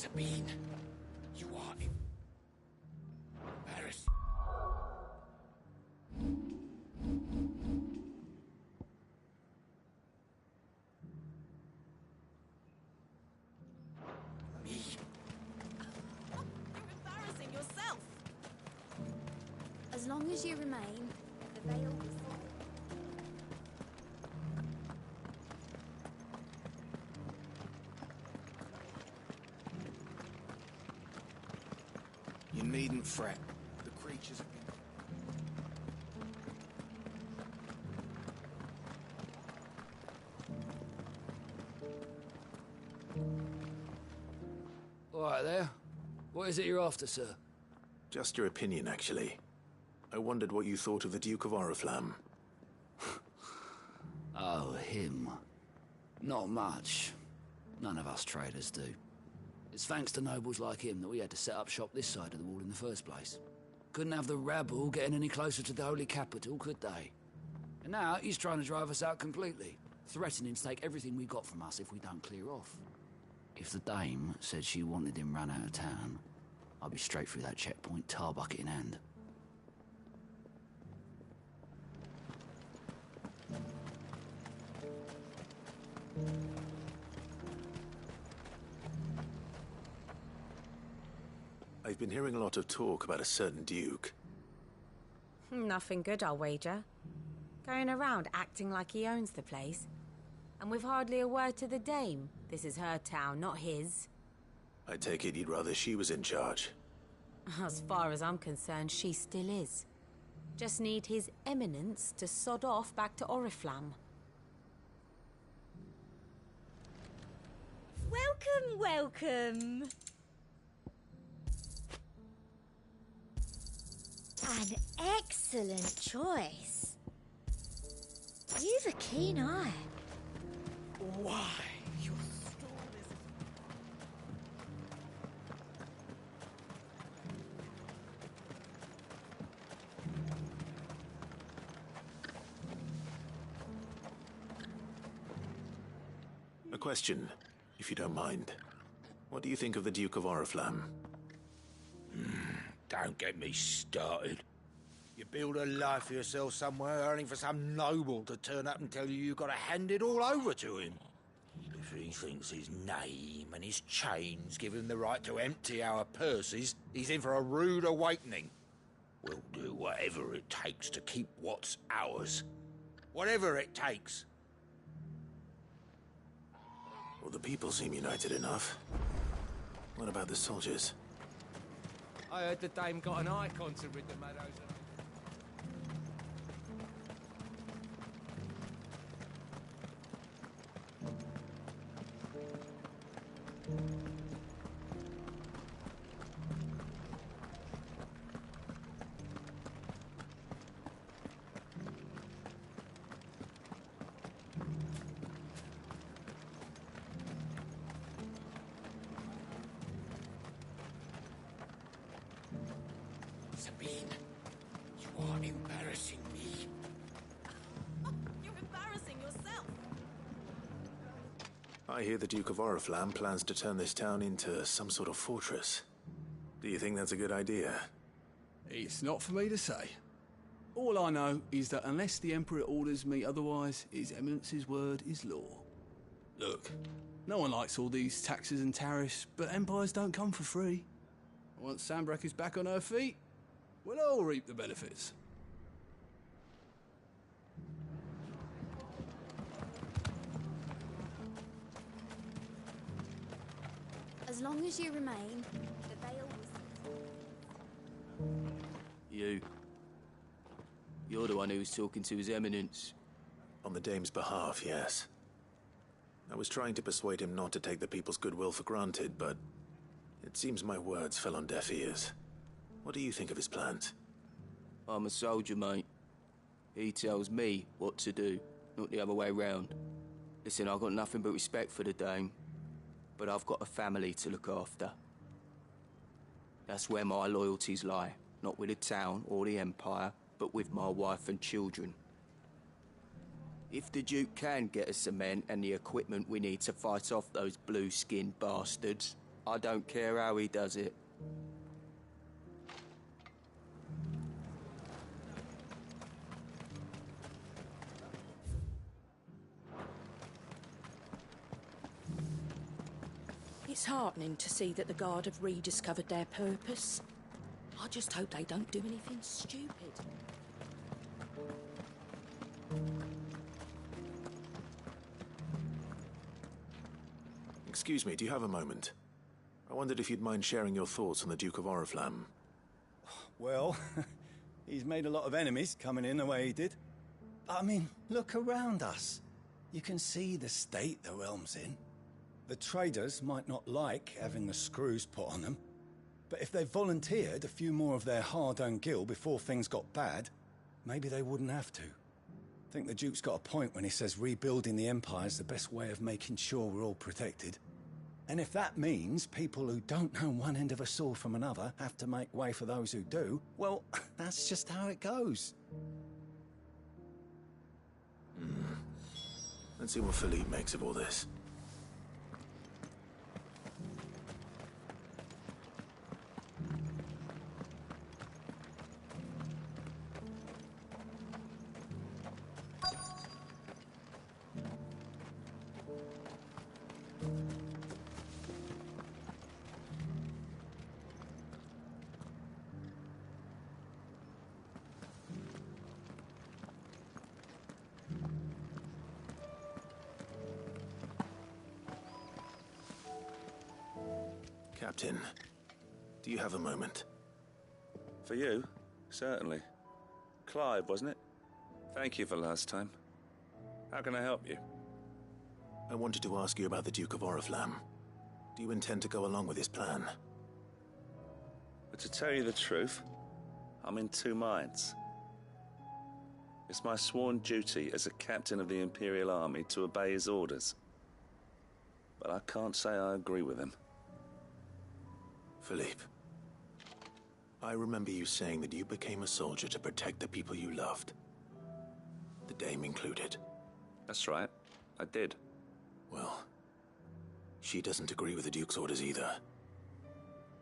Sabine, you are embarrassing. Me. You're embarrassing yourself. As long as you remain, the veil will... You needn't fret. The creatures have been... All right there. What is it you're after, sir? Just your opinion, actually. I wondered what you thought of the Duke of Oriflamme. Oh, him. Not much. None of us traders do. It's thanks to nobles like him that we had to set up shop this side of the wall in the first place. Couldn't have the rabble getting any closer to the holy capital, could they? And now he's trying to drive us out completely, threatening to take everything we got from us if we don't clear off. If the dame said she wanted him run out of town, I'd be straight through that checkpoint, tar bucket in hand. I've been hearing a lot of talk about a certain duke. Nothing good, I'll wager. Going around acting like he owns the place. And with hardly a word to the dame. This is her town, not his. I take it you'd rather she was in charge. As far as I'm concerned, she still is. Just need his eminence to sod off back to Oriflamme. Welcome, welcome! An excellent choice. You've a keen eye. Why? Your storm is... A question, if you don't mind. What do you think of the Duke of Oriflamme? Don't get me started. You build a life for yourself somewhere, earning for some noble to turn up and tell you you've got to hand it all over to him. If he thinks his name and his chains give him the right to empty our purses, he's in for a rude awakening. We'll do whatever it takes to keep what's ours. Whatever it takes. Well, the people seem united enough. What about the soldiers? I heard the dame got an icon to rid the meadows of... Sabine, you are embarrassing me. You're embarrassing yourself. I hear the Duke of Oriflamme plans to turn this town into some sort of fortress. Do you think that's a good idea? It's not for me to say. All I know is that unless the Emperor orders me otherwise, His Eminence's word is law. Look, no one likes all these taxes and tariffs, but empires don't come for free. Once Sandbreck is back on her feet, we'll all reap the benefits. As long as you remain, the veil will... You're the one who was talking to His Eminence. On the dame's behalf, yes. I was trying to persuade him not to take the people's goodwill for granted, but it seems my words fell on deaf ears. What do you think of his plans? I'm a soldier, mate. He tells me what to do, not the other way round. Listen, I've got nothing but respect for the dame, but I've got a family to look after. That's where my loyalties lie, not with the town or the Empire, but with my wife and children. If the Duke can get us the men and the equipment we need to fight off those blue-skinned bastards, I don't care how he does it. It's heartening to see that the Guard have rediscovered their purpose. I just hope they don't do anything stupid. Excuse me, do you have a moment? I wondered if you'd mind sharing your thoughts on the Duke of Oriflamme. Well, he's made a lot of enemies coming in the way he did. I mean, look around us. You can see the state the realm's in. The traders might not like having the screws put on them, but if they volunteered a few more of their hard-earned gil before things got bad, maybe they wouldn't have to. I think the Duke's got a point when he says rebuilding the Empire's the best way of making sure we're all protected. And if that means people who don't know one end of a sword from another have to make way for those who do, well, that's just how it goes. Let's see what Philippe makes of all this. Captain, do you have a moment? For you? Certainly. Clive, wasn't it? Thank you for last time. How can I help you? I wanted to ask you about the Duke of Oriflamme. Do you intend to go along with his plan? But to tell you the truth, I'm in two minds. It's my sworn duty as a captain of the Imperial Army to obey his orders. But I can't say I agree with him. Philippe, I remember you saying that you became a soldier to protect the people you loved. The Dame included. That's right, I did. Well, she doesn't agree with the Duke's orders either.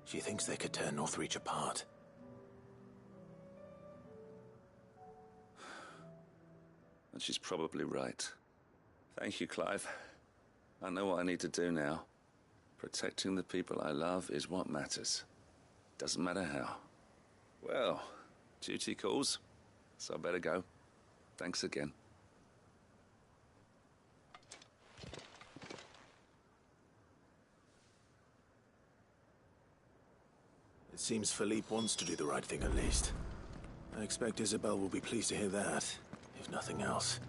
She thinks they could tear Northreach apart. And she's probably right. Thank you, Clive. I know what I need to do now. Protecting the people I love is what matters. Doesn't matter how. Well, duty calls, so I better go. Thanks again. It seems Philippe wants to do the right thing at least. I expect Isabel will be pleased to hear that, if nothing else.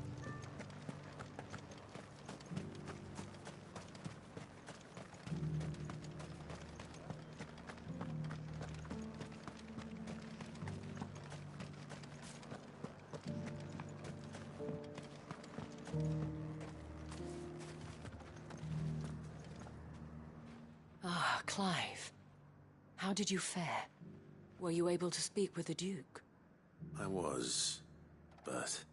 Ah, Clive. How did you fare? Were you able to speak with the Duke? I was, but...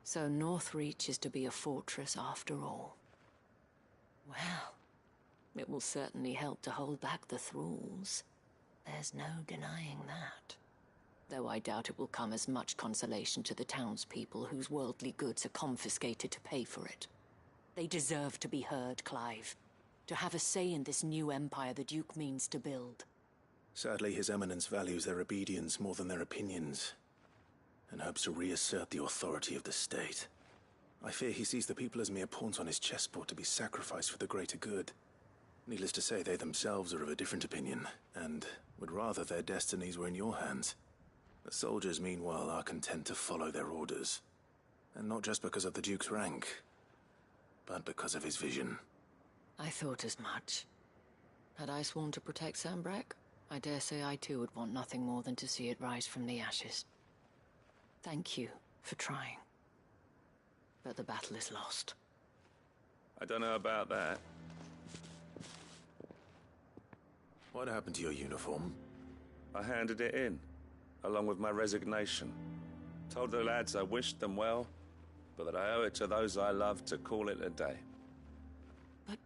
So Northreach is to be a fortress after all. Well, it will certainly help to hold back the thralls. There's no denying that. Though I doubt it will come as much consolation to the townspeople whose worldly goods are confiscated to pay for it. They deserve to be heard, Clive. To have a say in this new empire the Duke means to build. Sadly, His Eminence values their obedience more than their opinions, and hopes to reassert the authority of the state. I fear he sees the people as mere pawns on his chessboard to be sacrificed for the greater good. Needless to say, they themselves are of a different opinion, and would rather their destinies were in your hands. The soldiers, meanwhile, are content to follow their orders. And not just because of the Duke's rank, but because of his vision. I thought as much. Had I sworn to protect Sambrack, I dare say I too would want nothing more than to see it rise from the ashes. Thank you for trying. But the battle is lost. I don't know about that. What happened to your uniform? I handed it in, along with my resignation. Told the lads I wished them well, but that I owe it to those I love to call it a day. But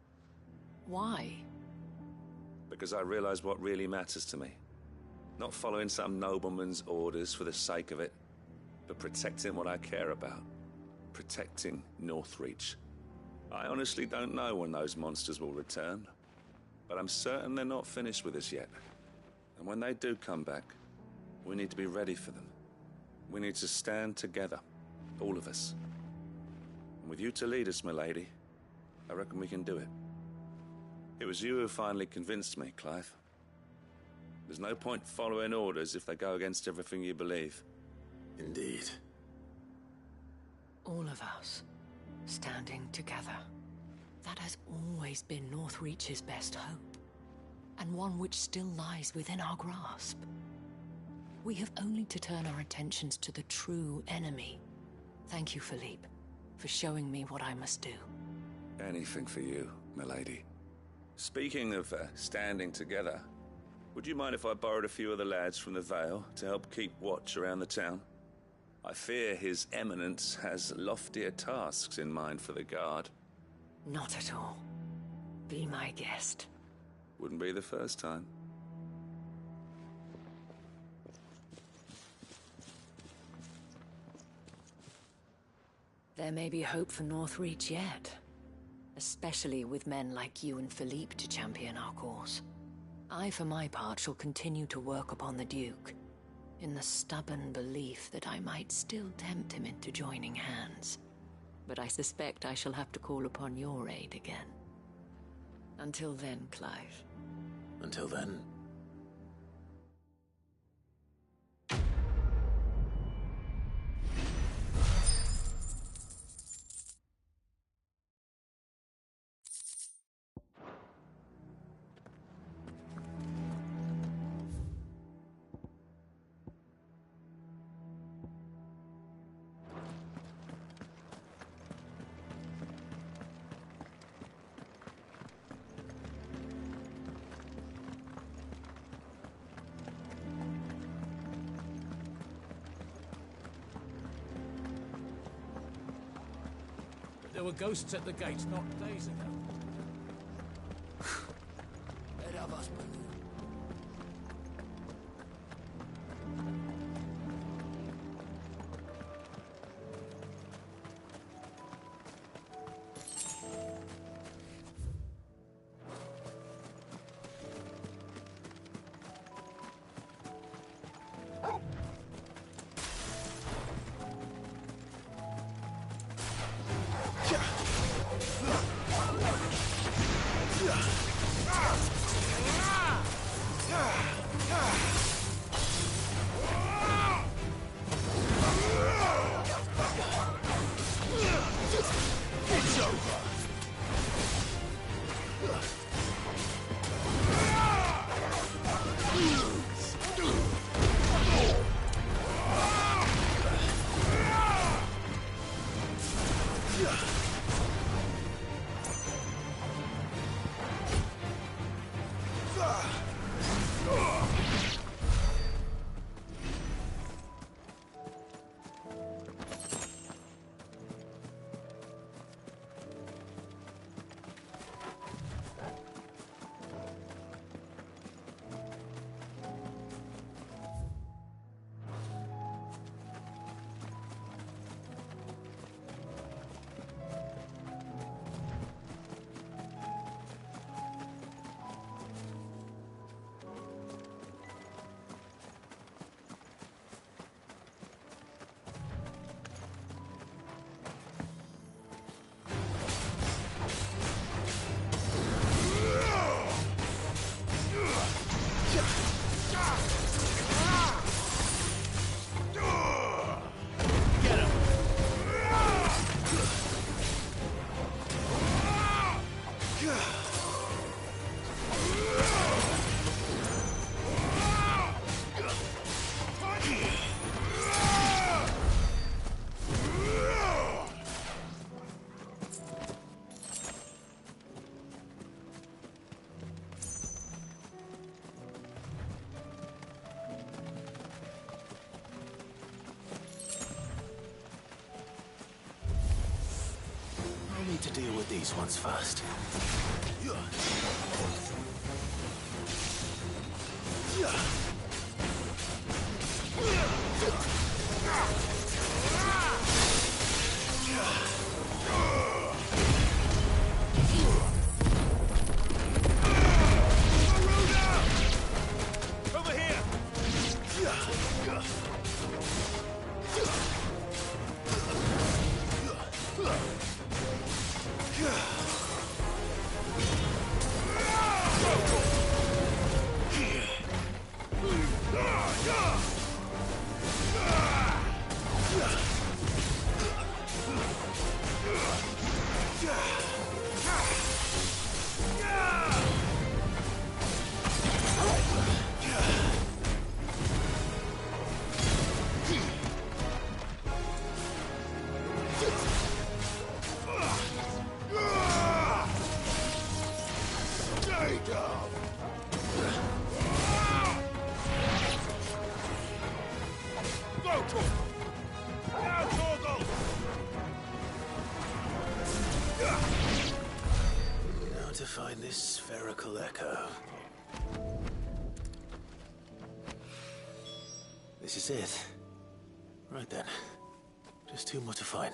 why? Because I realize what really matters to me. Not following some nobleman's orders for the sake of it, but protecting what I care about. Protecting Northreach. I honestly don't know when those monsters will return, but I'm certain they're not finished with us yet. And when they do come back, we need to be ready for them. We need to stand together, all of us. And with you to lead us, milady, I reckon we can do it. It was you who finally convinced me, Clive. There's no point following orders if they go against everything you believe. Indeed. All of us, standing together. That has always been Northreach's best hope, and one which still lies within our grasp. We have only to turn our attentions to the true enemy. Thank you, Philippe, for showing me what I must do. Anything for you, milady. Speaking of standing together, would you mind if I borrowed a few of the lads from the Vale to help keep watch around the town? I fear His Eminence has loftier tasks in mind for the guard. Not at all. Be my guest. Wouldn't be the first time. There may be hope for Northreach yet. Especially with men like you and Philippe to champion our cause. I, for my part, shall continue to work upon the Duke, in the stubborn belief that I might still tempt him into joining hands. But I suspect I shall have to call upon your aid again. Until then, Clive. Until then. There were ghosts at the gates not days ago. Head of us, brother. to deal with these ones first. Over here! Now to find this spherical echo. This is it. Right then. Just two more to find.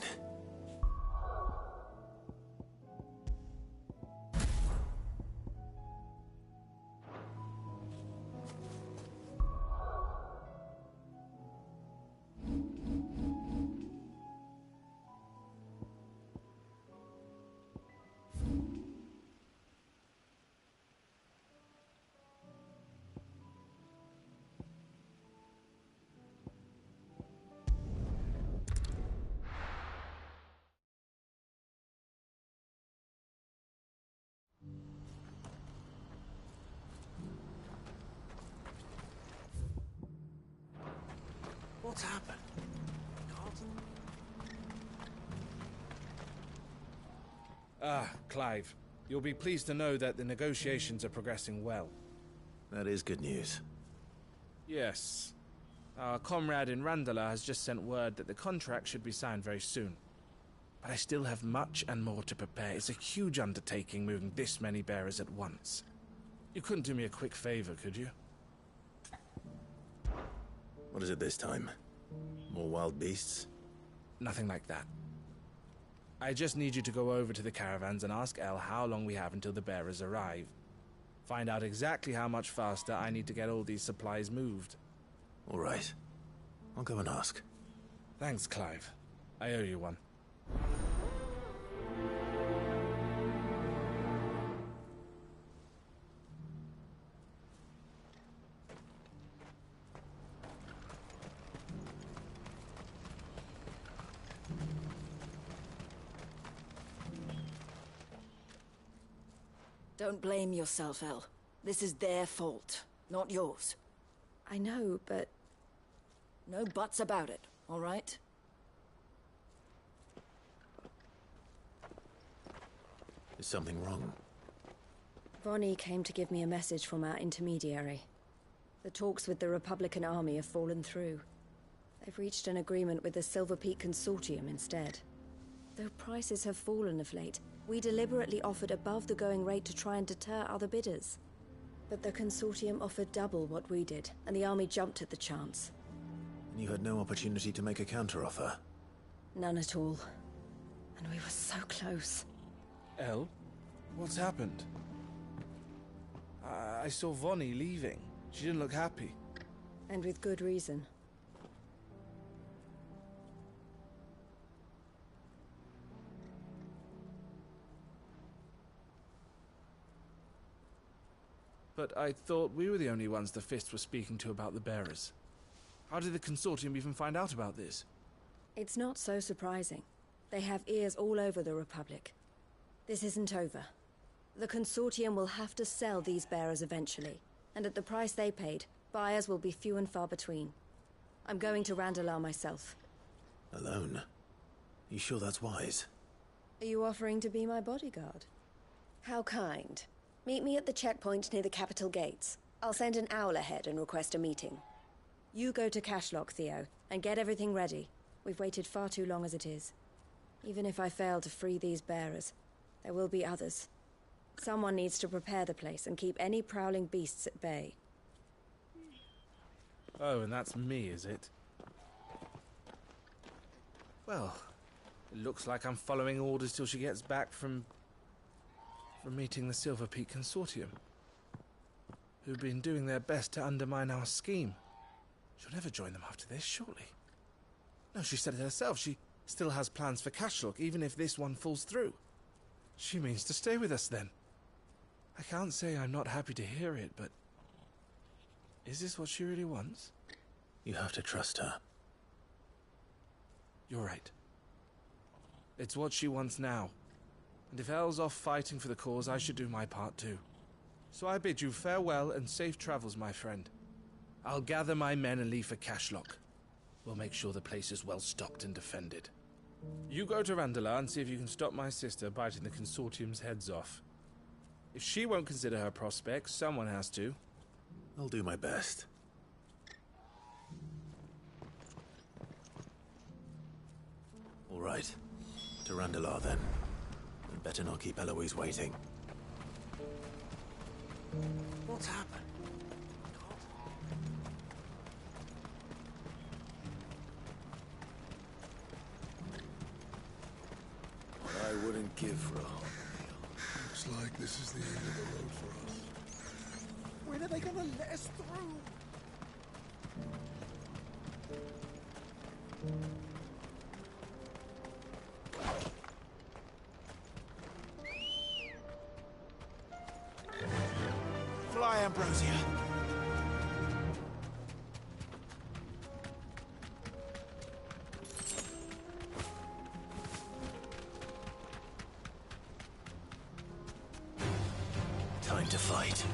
What's happened? Clive. You'll be pleased to know that the negotiations are progressing well. That is good news. Yes. Our comrade in Randala has just sent word that the contract should be signed very soon. But I still have much and more to prepare. It's a huge undertaking moving this many bearers at once. You couldn't do me a quick favor, could you? What is it this time? More wild beasts? Nothing like that. I just need you to go over to the caravans and ask El how long we have until the bearers arrive. Find out exactly how much faster I need to get all these supplies moved. All right. I'll go and ask. Thanks, Clive. I owe you one. Don't blame yourself, El. This is their fault, not yours. I know, but... No buts about it, all right? Is something wrong? Vonnie came to give me a message from our intermediary. The talks with the Republican army have fallen through. They've reached an agreement with the Silver Peak Consortium instead. Though prices have fallen of late, we deliberately offered above the going rate to try and deter other bidders. But the Consortium offered double what we did, and the army jumped at the chance. And you had no opportunity to make a counteroffer? None at all. And we were so close. El? What's happened? I saw Vonnie leaving. She didn't look happy. And with good reason. But I thought we were the only ones the Fist were speaking to about the bearers. How did the Consortium even find out about this? It's not so surprising. They have ears all over the Republic. This isn't over. The Consortium will have to sell these bearers eventually, and at the price they paid, buyers will be few and far between. I'm going to Randalar myself. Alone? You sure that's wise? Are you offering to be my bodyguard? How kind. Meet me at the checkpoint near the capital gates. I'll send an owl ahead and request a meeting. You go to Cashlock, Theo, and get everything ready. We've waited far too long as it is. Even if I fail to free these bearers, There will be others. Someone needs to prepare the place and keep any prowling beasts at bay. Oh, and that's me, is it? Well, it looks like I'm following orders till she gets back from meeting the Silver Peak Consortium, who've been doing their best to undermine our scheme. She'll never join them after this, surely. No, she said it herself. She still has plans for Cashlock, even if this one falls through. She means to stay with us, then. I can't say I'm not happy to hear it, but... is this what she really wants? You have to trust her. You're right. It's what she wants now. And if Elle's off fighting for the cause, I should do my part too. So I bid you farewell and safe travels, my friend. I'll gather my men and leave for Cashlock. We'll make sure the place is well stocked and defended. You go to Randala and see if you can stop my sister biting the Consortium's heads off. If she won't consider her prospects, someone has to. I'll do my best. All right. To Randala, then. We'd better not keep Eloise waiting. What's happened? I wouldn't give for a home meal. Looks like this is the end of the road for us. When are they gonna let us through? Fly, Ambrosia. Time to fight.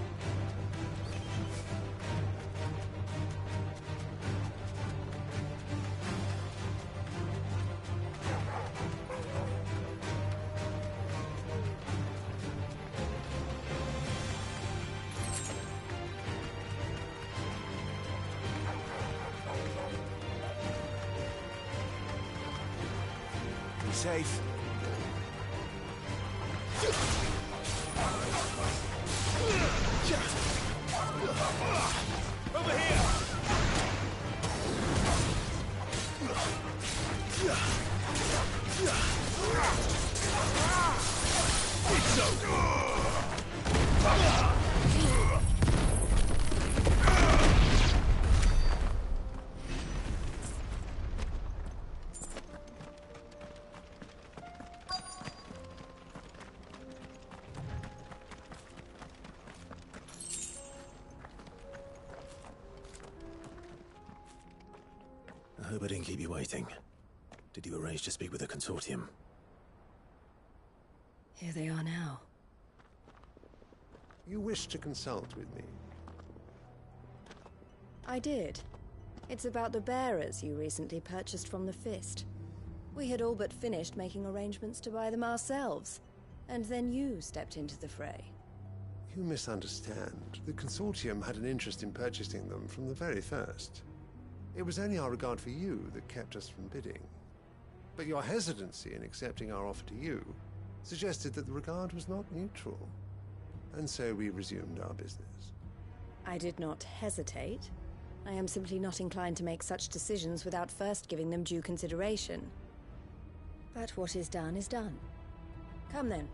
Be safe. Over here! It's over! I hope I didn't keep you waiting. Did you arrange to speak with the Consortium? Here they are now. You wish to consult with me? I did. It's about the bearers you recently purchased from the Fist. We had all but finished making arrangements to buy them ourselves, and then you stepped into the fray. You misunderstand. The Consortium had an interest in purchasing them from the very first. It was only our regard for you that kept us from bidding. But your hesitancy in accepting our offer to you suggested that the regard was not mutual. And so we resumed our business. I did not hesitate. I am simply not inclined to make such decisions without first giving them due consideration. But what is done is done. Come then.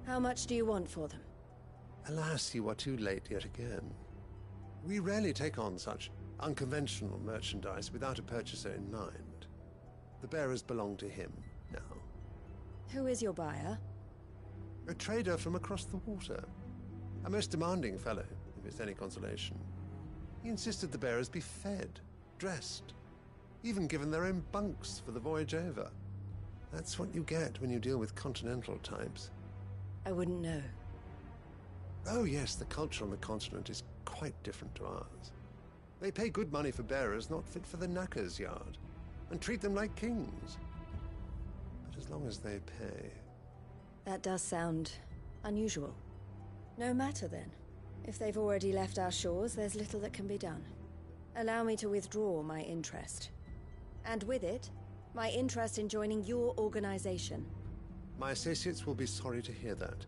How much do you want for them? Alas, you are too late yet again. We rarely take on such unconventional merchandise without a purchaser in mind. The bearers belong to him now. Who is your buyer? A trader from across the water. A most demanding fellow, if it's any consolation. He insisted the bearers be fed, dressed, even given their own bunks for the voyage over. That's what you get when you deal with continental types. I wouldn't know. Oh yes, the culture on the continent is quite different to ours. They pay good money for bearers not fit for the knacker's yard, and treat them like kings. But as long as they pay... That does sound unusual. No matter then. If they've already left our shores, there's little that can be done. Allow me to withdraw my interest. And with it, my interest in joining your organization. My associates will be sorry to hear that.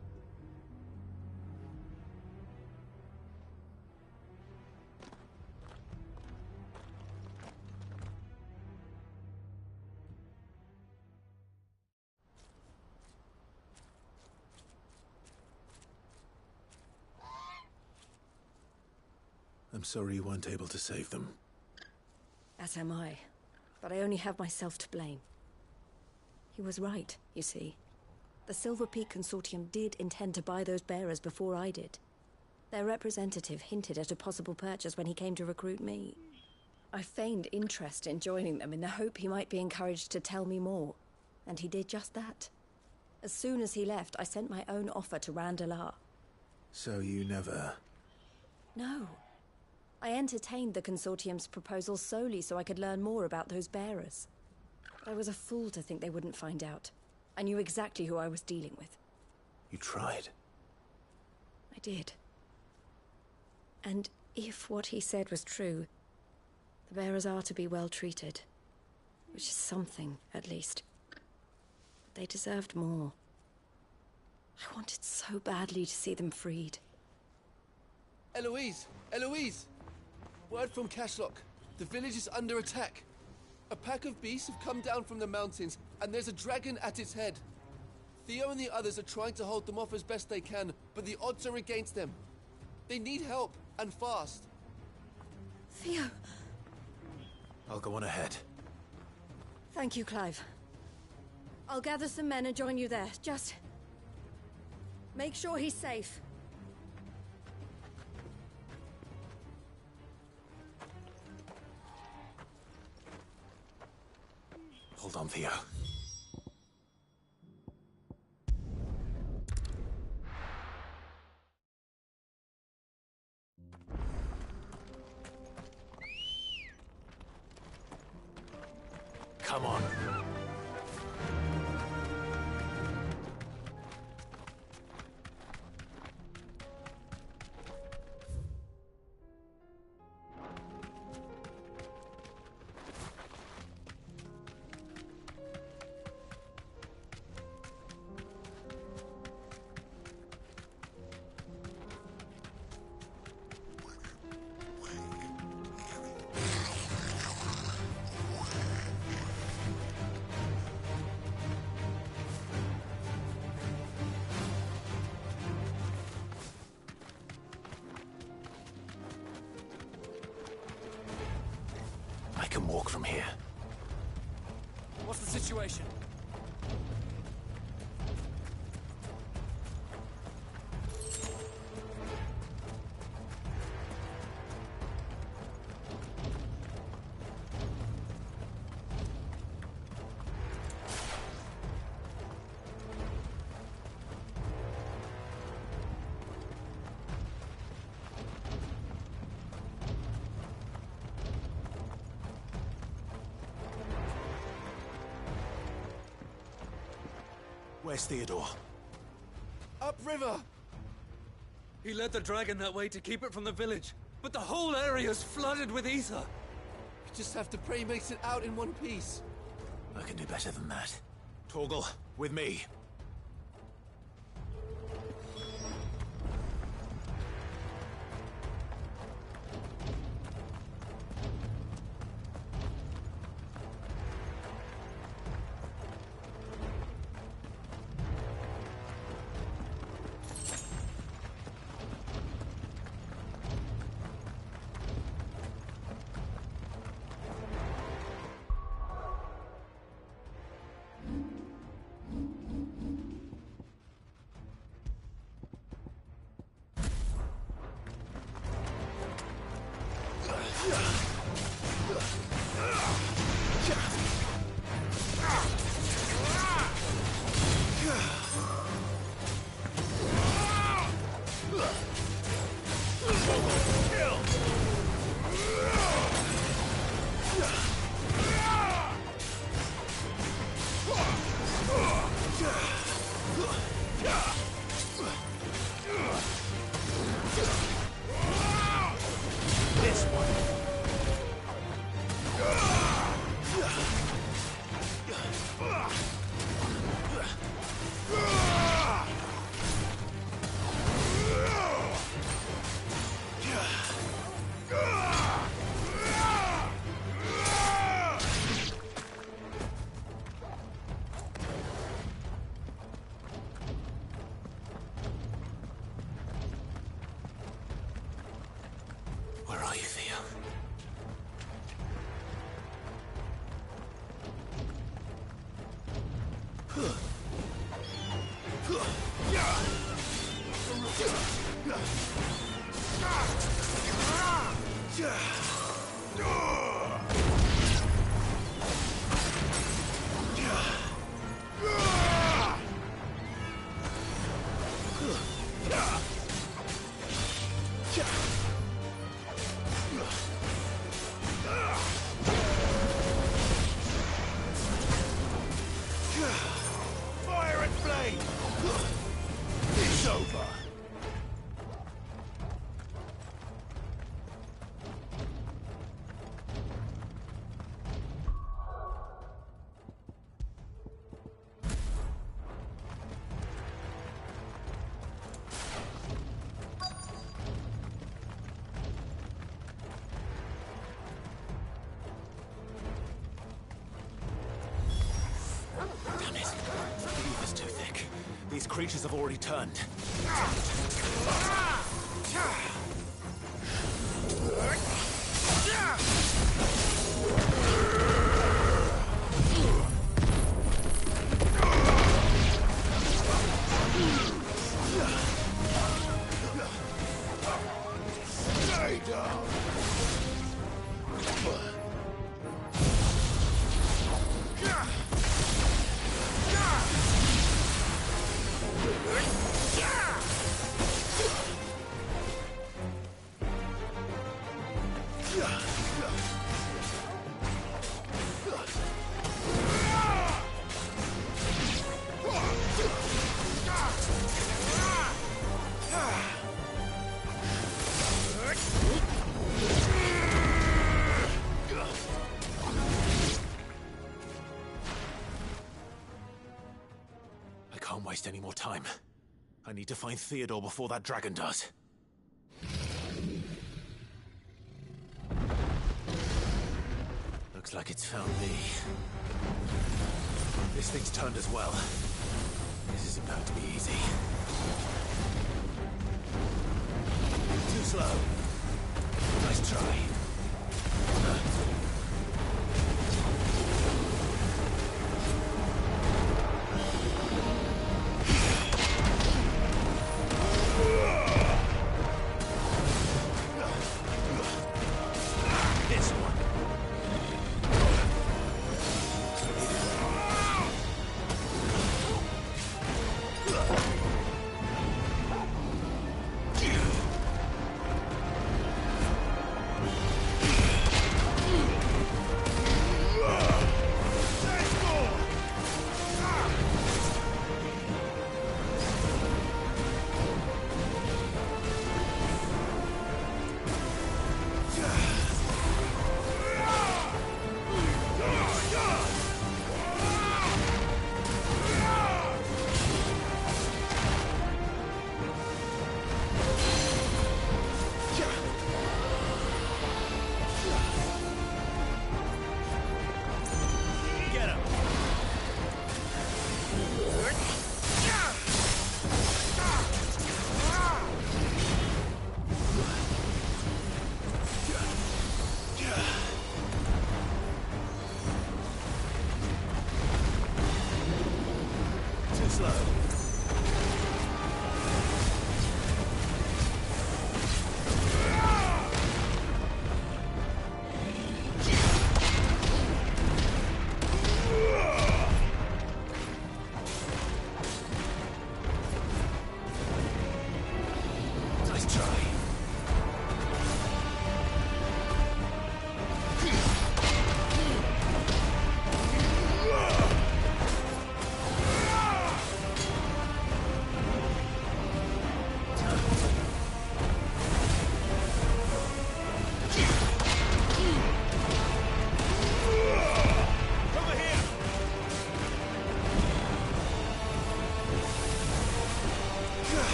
I'm sorry you weren't able to save them. As am I. But I only have myself to blame. He was right, you see. The Silver Peak Consortium did intend to buy those bearers before I did. Their representative hinted at a possible purchase when he came to recruit me. I feigned interest in joining them in the hope he might be encouraged to tell me more. And he did just that. As soon as he left, I sent my own offer to Randalar. So you never... No. I entertained the Consortium's proposal solely so I could learn more about those bearers. I was a fool to think they wouldn't find out. I knew exactly who I was dealing with. You tried. I did. And if what he said was true, the bearers are to be well treated. Which is something, at least. But they deserved more. I wanted so badly to see them freed. Eloise! Eloise! Word from Cashlock. The village is under attack. A pack of beasts have come down from the mountains, and there's a dragon at its head. Theo and the others are trying to hold them off as best they can, but the odds are against them. They need help, and fast. Theo! I'll go on ahead. Thank you, Clive. I'll gather some men and join you there. Just... make sure he's safe. Hold on, Theo. Come on. I can walk from here. What's the situation? Where's Theodore? Upriver! He led the dragon that way to keep it from the village, but the whole area's flooded with ether. We just have to pray he makes it out in one piece. I can do better than that. Torgal, with me. This one. Fire and flame! It's over! Damn it. The leaf is too thick. These creatures have already turned. Stay down! I can't waste any more time. I need to find Theodore before that dragon does. Looks like it's found me. This thing's turned as well. This is about to be easy. Too slow. Nice try. This one.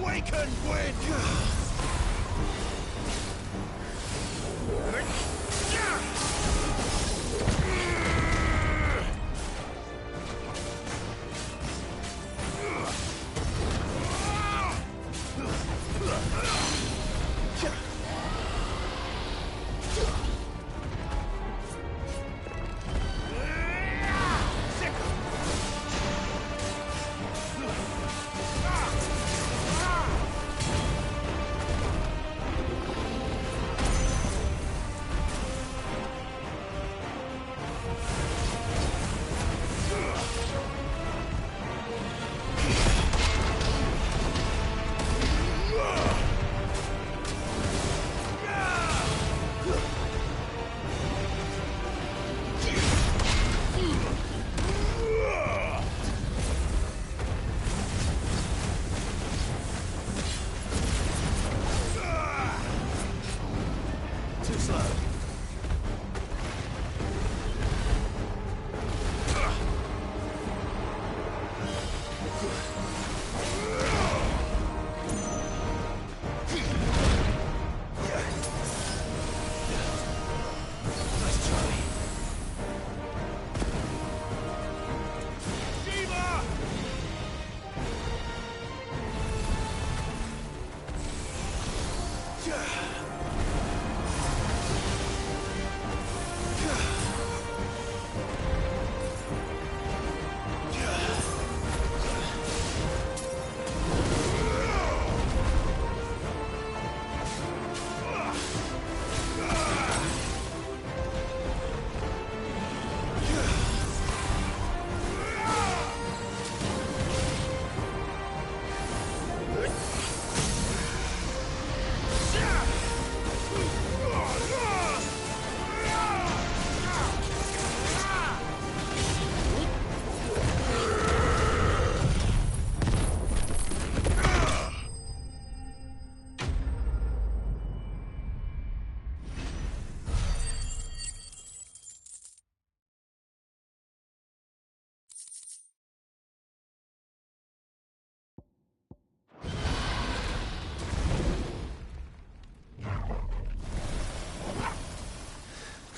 Waken wind!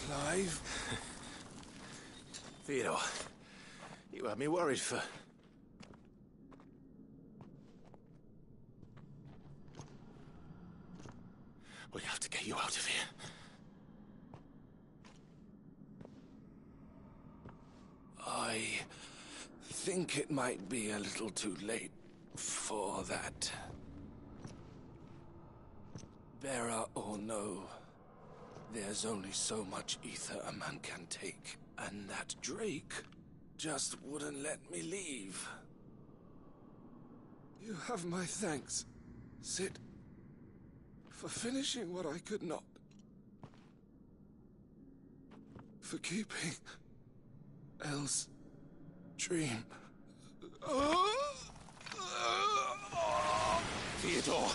Clive? Theodore, you had me worried for... We have to get you out of here. I think it might be a little too late for that. Bearer or no, there's only so much ether a man can take, and that Drake just wouldn't let me leave. You have my thanks, Sid, for finishing what I could not. For keeping Elle's dream. Theodore!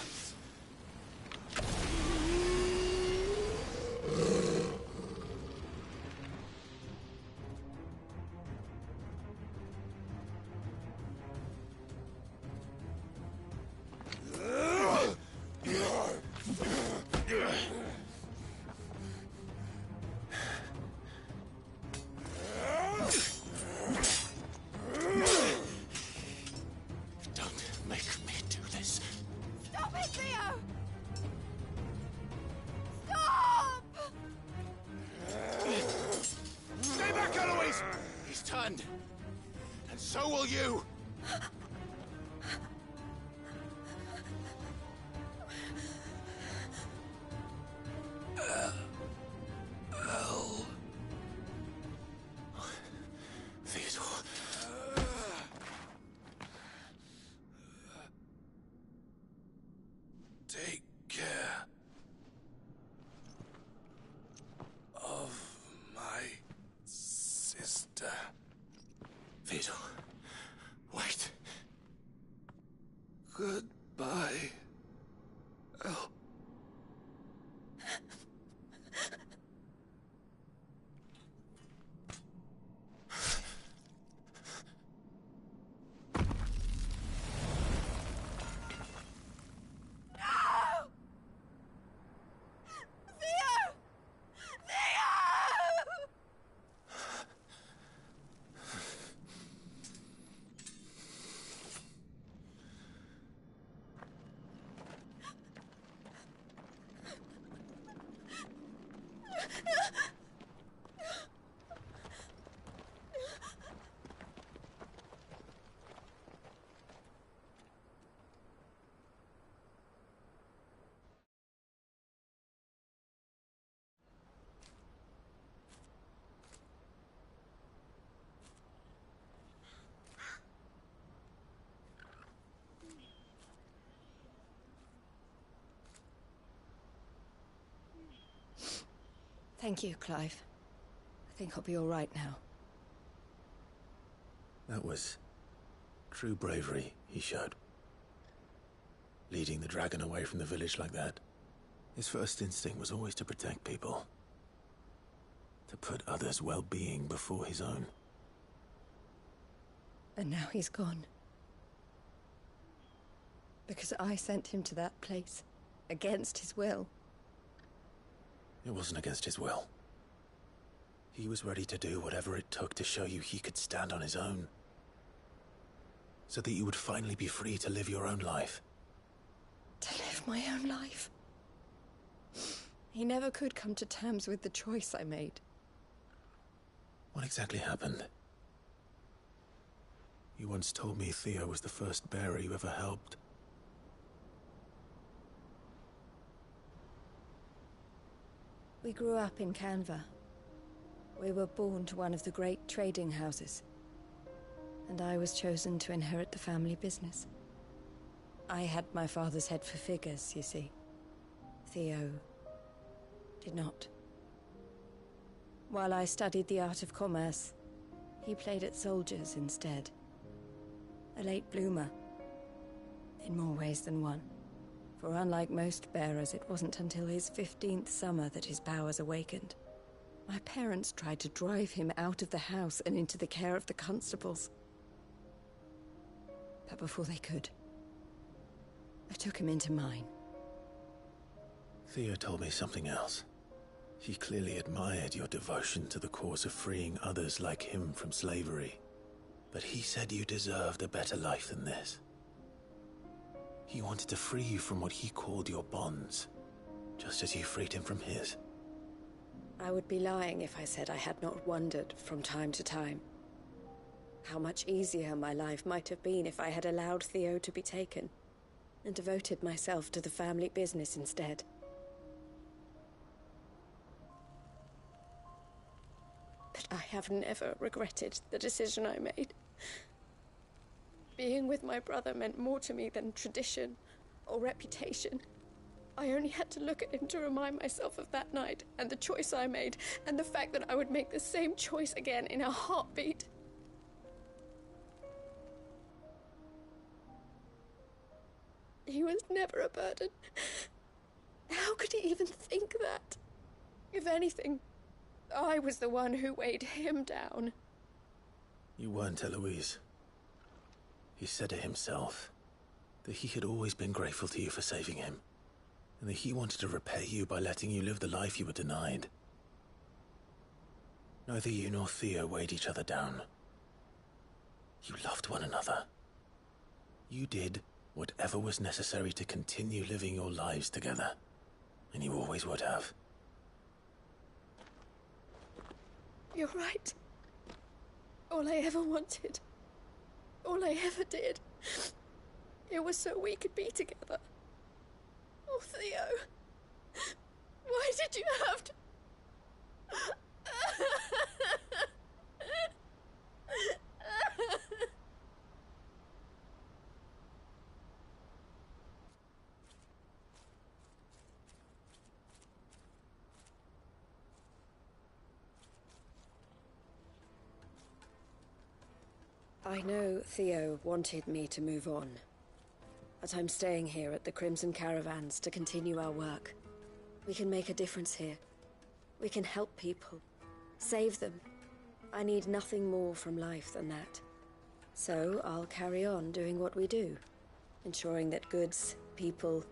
And so will you! Thank you, Clive. I think I'll be all right now. That was true bravery he showed. Leading the dragon away from the village like that. His first instinct was always to protect people. To put others' well-being before his own. And now he's gone. Because I sent him to that place, against his will. It wasn't against his will. He was ready to do whatever it took to show you he could stand on his own. So that you would finally be free to live your own life. To live my own life? He never could come to terms with the choice I made. What exactly happened? You once told me Theo was the first bearer you ever helped. We grew up in Canva. We were born to one of the great trading houses. And I was chosen to inherit the family business. I had my father's head for figures, you see. Theo did not. While I studied the art of commerce, he played at soldiers instead. A late bloomer, in more ways than one. For unlike most bearers, it wasn't until his 15th summer that his powers awakened. My parents tried to drive him out of the house and into the care of the constables. But before they could, I took him into mine. Theo told me something else. He clearly admired your devotion to the cause of freeing others like him from slavery. But he said you deserved a better life than this. He wanted to free you from what he called your bonds, just as you freed him from his. I would be lying if I said I had not wondered from time to time how much easier my life might have been if I had allowed Theo to be taken and devoted myself to the family business instead. But I have never regretted the decision I made. Being with my brother meant more to me than tradition or reputation. I only had to look at him to remind myself of that night and the choice I made and the fact that I would make the same choice again in a heartbeat. He was never a burden. How could he even think that? If anything, I was the one who weighed him down. You weren't, Eloise. He said it himself, that he had always been grateful to you for saving him, and that he wanted to repay you by letting you live the life you were denied. Neither you nor Theo weighed each other down. You loved one another. You did whatever was necessary to continue living your lives together, and you always would have. You're right. All I ever wanted, all I ever did, it was so we could be together. Oh, Theo, why did you have to... I know Theo wanted me to move on, but I'm staying here at the Crimson Caravans to continue our work. We can make a difference here. We can help people, save them. I need nothing more from life than that. So I'll carry on doing what we do, ensuring that goods, people,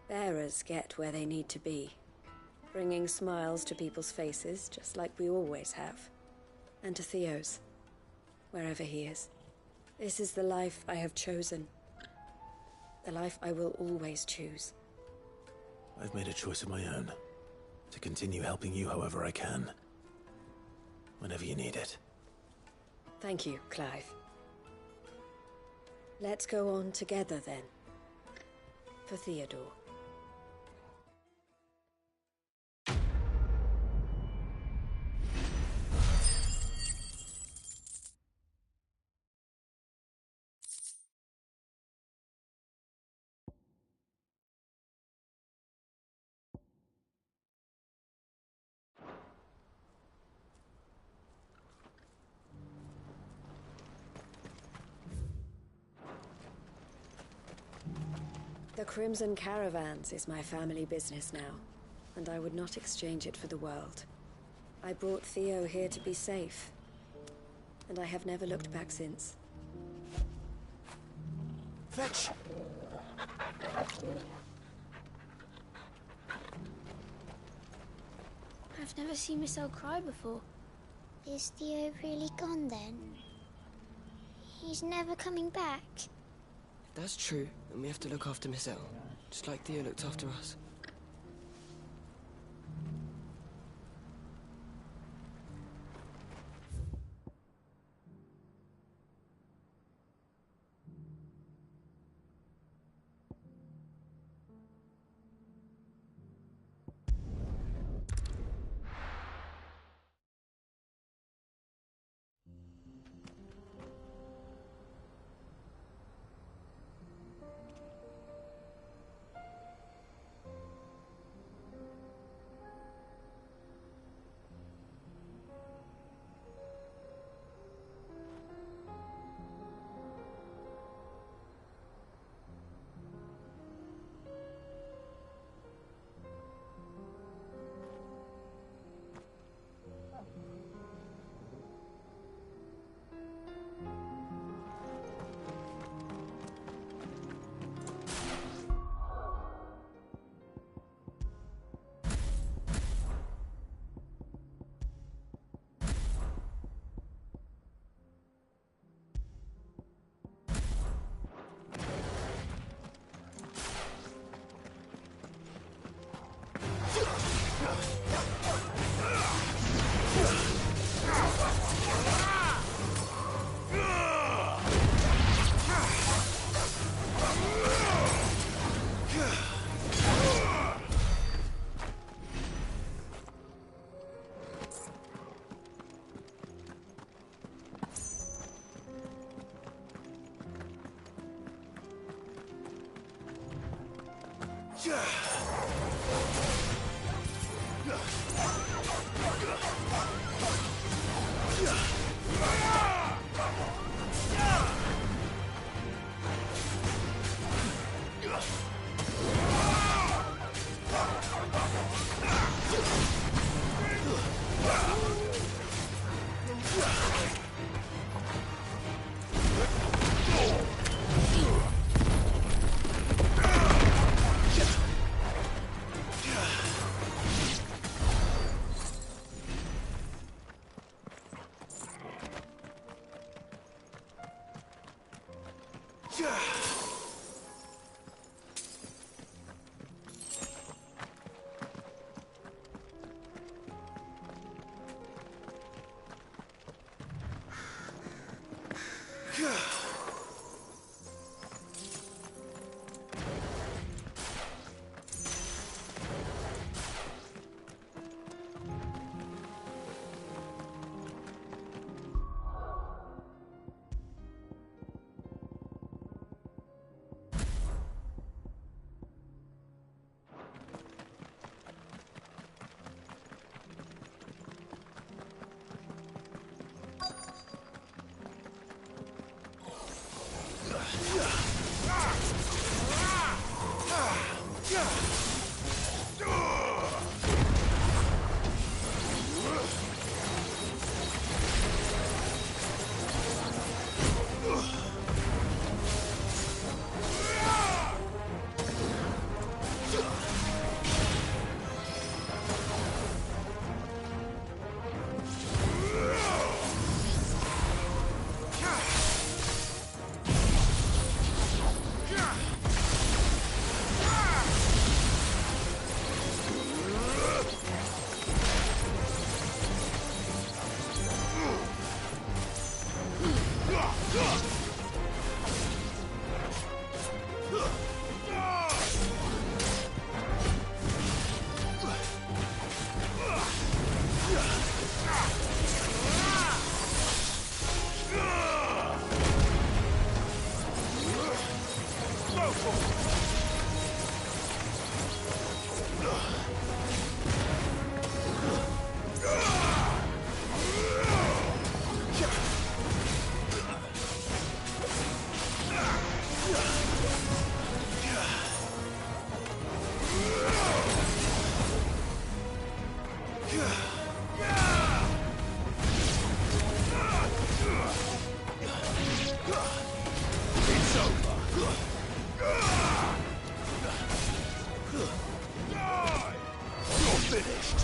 bearers get where they need to be, bringing smiles to people's faces just like we always have, and to Theo's. Wherever he is. This is the life I have chosen. The life I will always choose. I've made a choice of my own. to continue helping you however I can. Whenever you need it. Thank you, Clive. Let's go on together then. For Theodore. The Crimson Caravans is my family business now, and I would not exchange it for the world. I brought Theo here to be safe, and I have never looked back since. Fetch! I've never seen Miss-El cry before. Is Theo really gone then? He's never coming back? That's true, and we have to look after Miss-El, just like Theo looked after us. It's over. You're finished.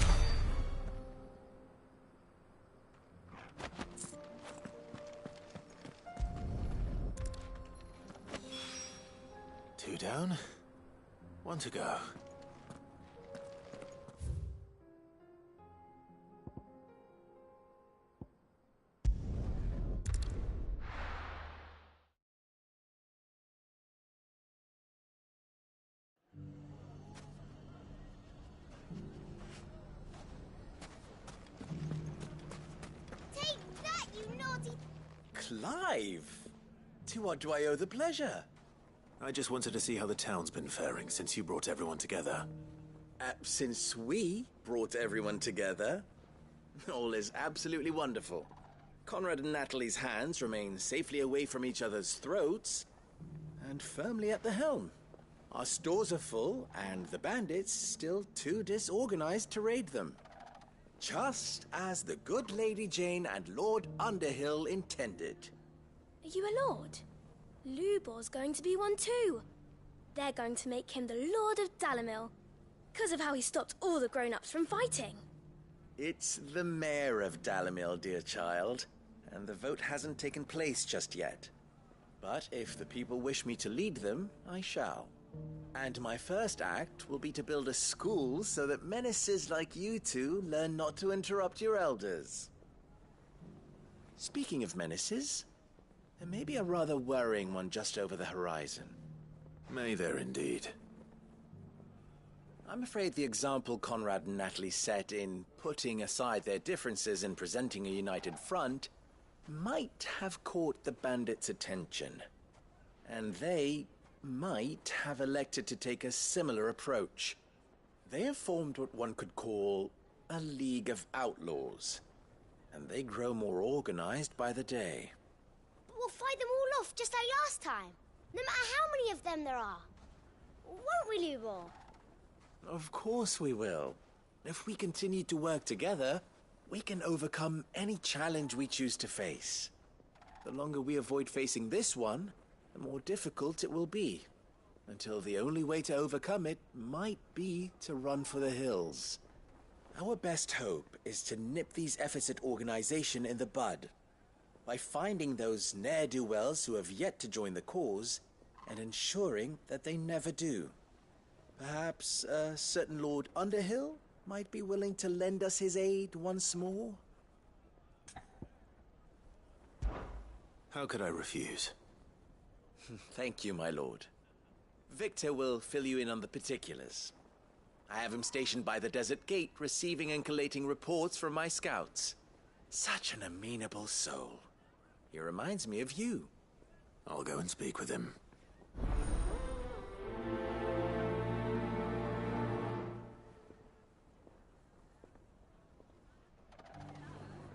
Two down, one to go. Take that, you naughty... Clive! To what do I owe the pleasure? I just wanted to see how the town's been faring since you brought everyone together. Since we brought everyone together, all is absolutely wonderful. Conrad and Natalie's hands remain safely away from each other's throats and firmly at the helm. Our stores are full, and the bandits still too disorganized to raid them. Just as the good Lady Jane and Lord Underhill intended. Are you a lord? Lubor's going to be one too. They're going to make him the Lord of Dalamil, because of how he stopped all the grown-ups from fighting. It's the mayor of Dalamil, dear child, and the vote hasn't taken place just yet. But if the people wish me to lead them, I shall. And my first act will be to build a school so that menaces like you two learn not to interrupt your elders. Speaking of menaces, there may be a rather worrying one just over the horizon. May there indeed. I'm afraid the example Conrad and Natalie set in putting aside their differences and presenting a united front might have caught the bandits' attention. And they might have elected to take a similar approach. They have formed what one could call a League of Outlaws, and they grow more organized by the day. But we'll fight them all off just like last time, no matter how many of them there are. Won't we, Lubor? Of course we will. If we continue to work together, we can overcome any challenge we choose to face. The longer we avoid facing this one, the more difficult it will be, until the only way to overcome it might be to run for the hills. Our best hope is to nip these efforts at organization in the bud, by finding those ne'er-do-wells who have yet to join the cause, and ensuring that they never do. Perhaps a certain Lord Underhill might be willing to lend us his aid once more? How could I refuse? Thank you, my lord. Victor will fill you in on the particulars. I have him stationed by the Desert Gate, receiving and collating reports from my scouts. Such an amenable soul. He reminds me of you. I'll go and speak with him.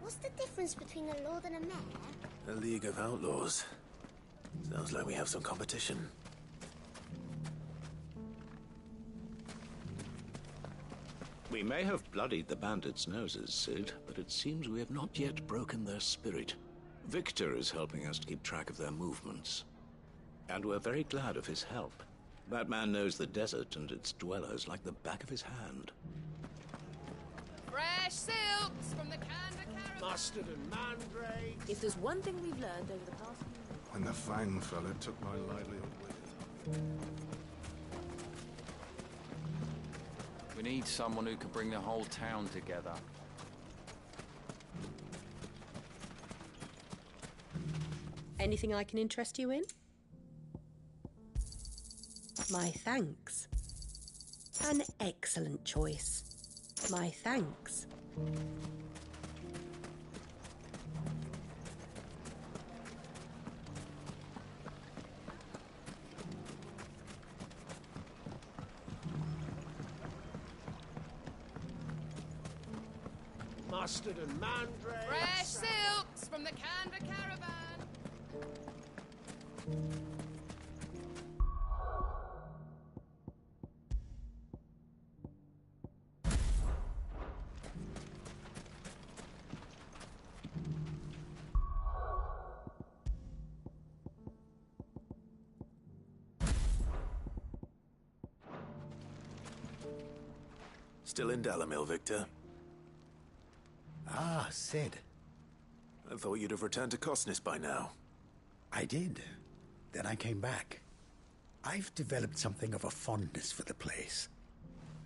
What's the difference between a lord and a mayor? A League of Outlaws. Sounds like we have some competition. We may have bloodied the bandits' noses, Sid, but it seems we have not yet broken their spirit. Victor is helping us to keep track of their movements. And we're very glad of his help. That man knows the desert and its dwellers like the back of his hand. Fresh silks from the Canva caravan. Mustard and mandrake. If there's one thing we've learned over the past few years... When the Fang fell, it took my livelihood with it. We need someone who can bring the whole town together. Anything I can interest you in? My thanks. An excellent choice. My thanks. Mustard and mandrake. Fresh silks from the Canva caravan. Still in Dalamil, Victor? Ah, Sid. I thought you'd have returned to Cosnis by now. I did. Then I came back. I've developed something of a fondness for the place.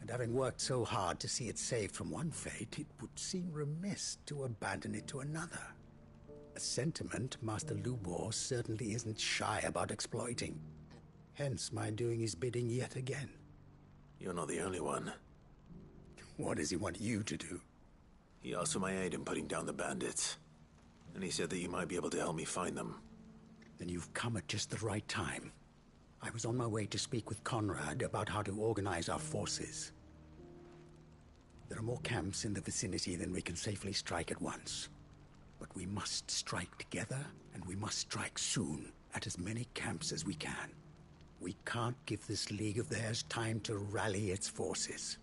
And having worked so hard to see it saved from one fate, it would seem remiss to abandon it to another. A sentiment Master Lubor certainly isn't shy about exploiting. Hence my doing his bidding yet again. You're not the only one. What does he want you to do? He asked for my aid in putting down the bandits. And he said that you might be able to help me find them. Then you've come at just the right time. I was on my way to speak with Conrad about how to organize our forces. There are more camps in the vicinity than we can safely strike at once. But we must strike together, and we must strike soon at as many camps as we can. We can't give this league of theirs time to rally its forces.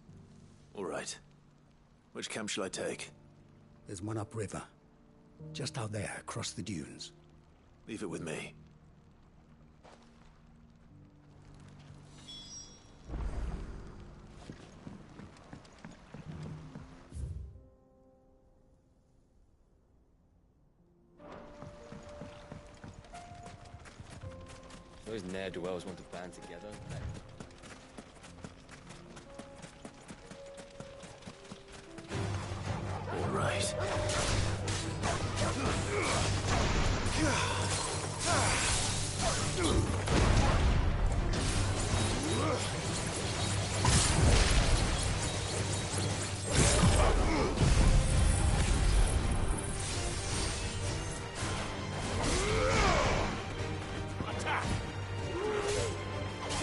All right. Which camp shall I take? There's one upriver. Just out there, across the dunes. Leave it with me. Those ne'er-do-wells want to band together. All right.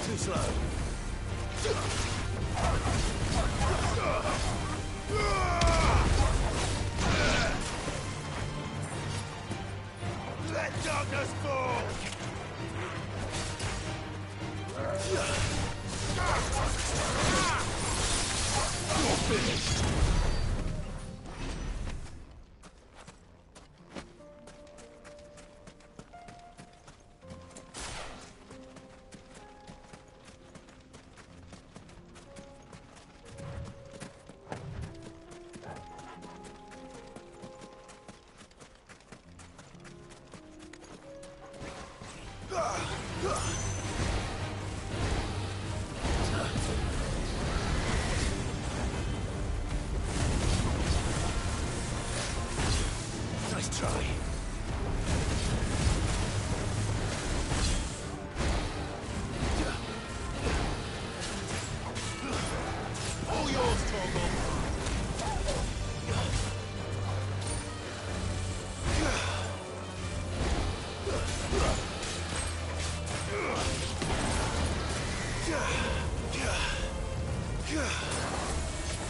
Too slow. Let darkness fall! You're finished! Nice try. All yours, Torgal.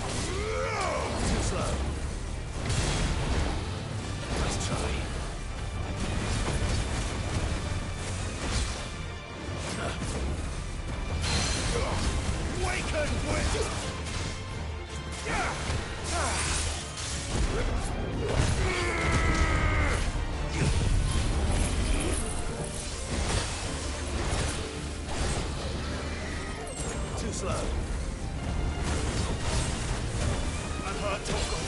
Too slow. Nice try. Waken, witch! Too slow. Unhurt, Torgal.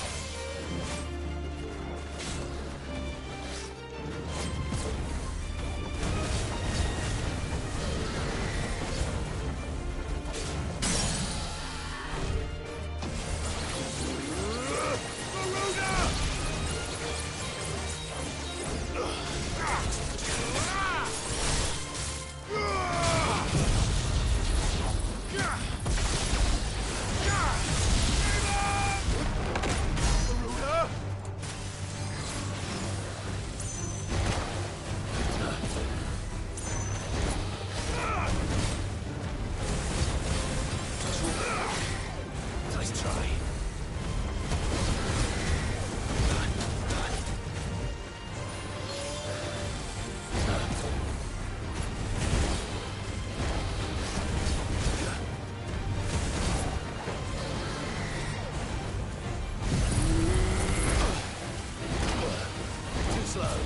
Nice try. Too slow.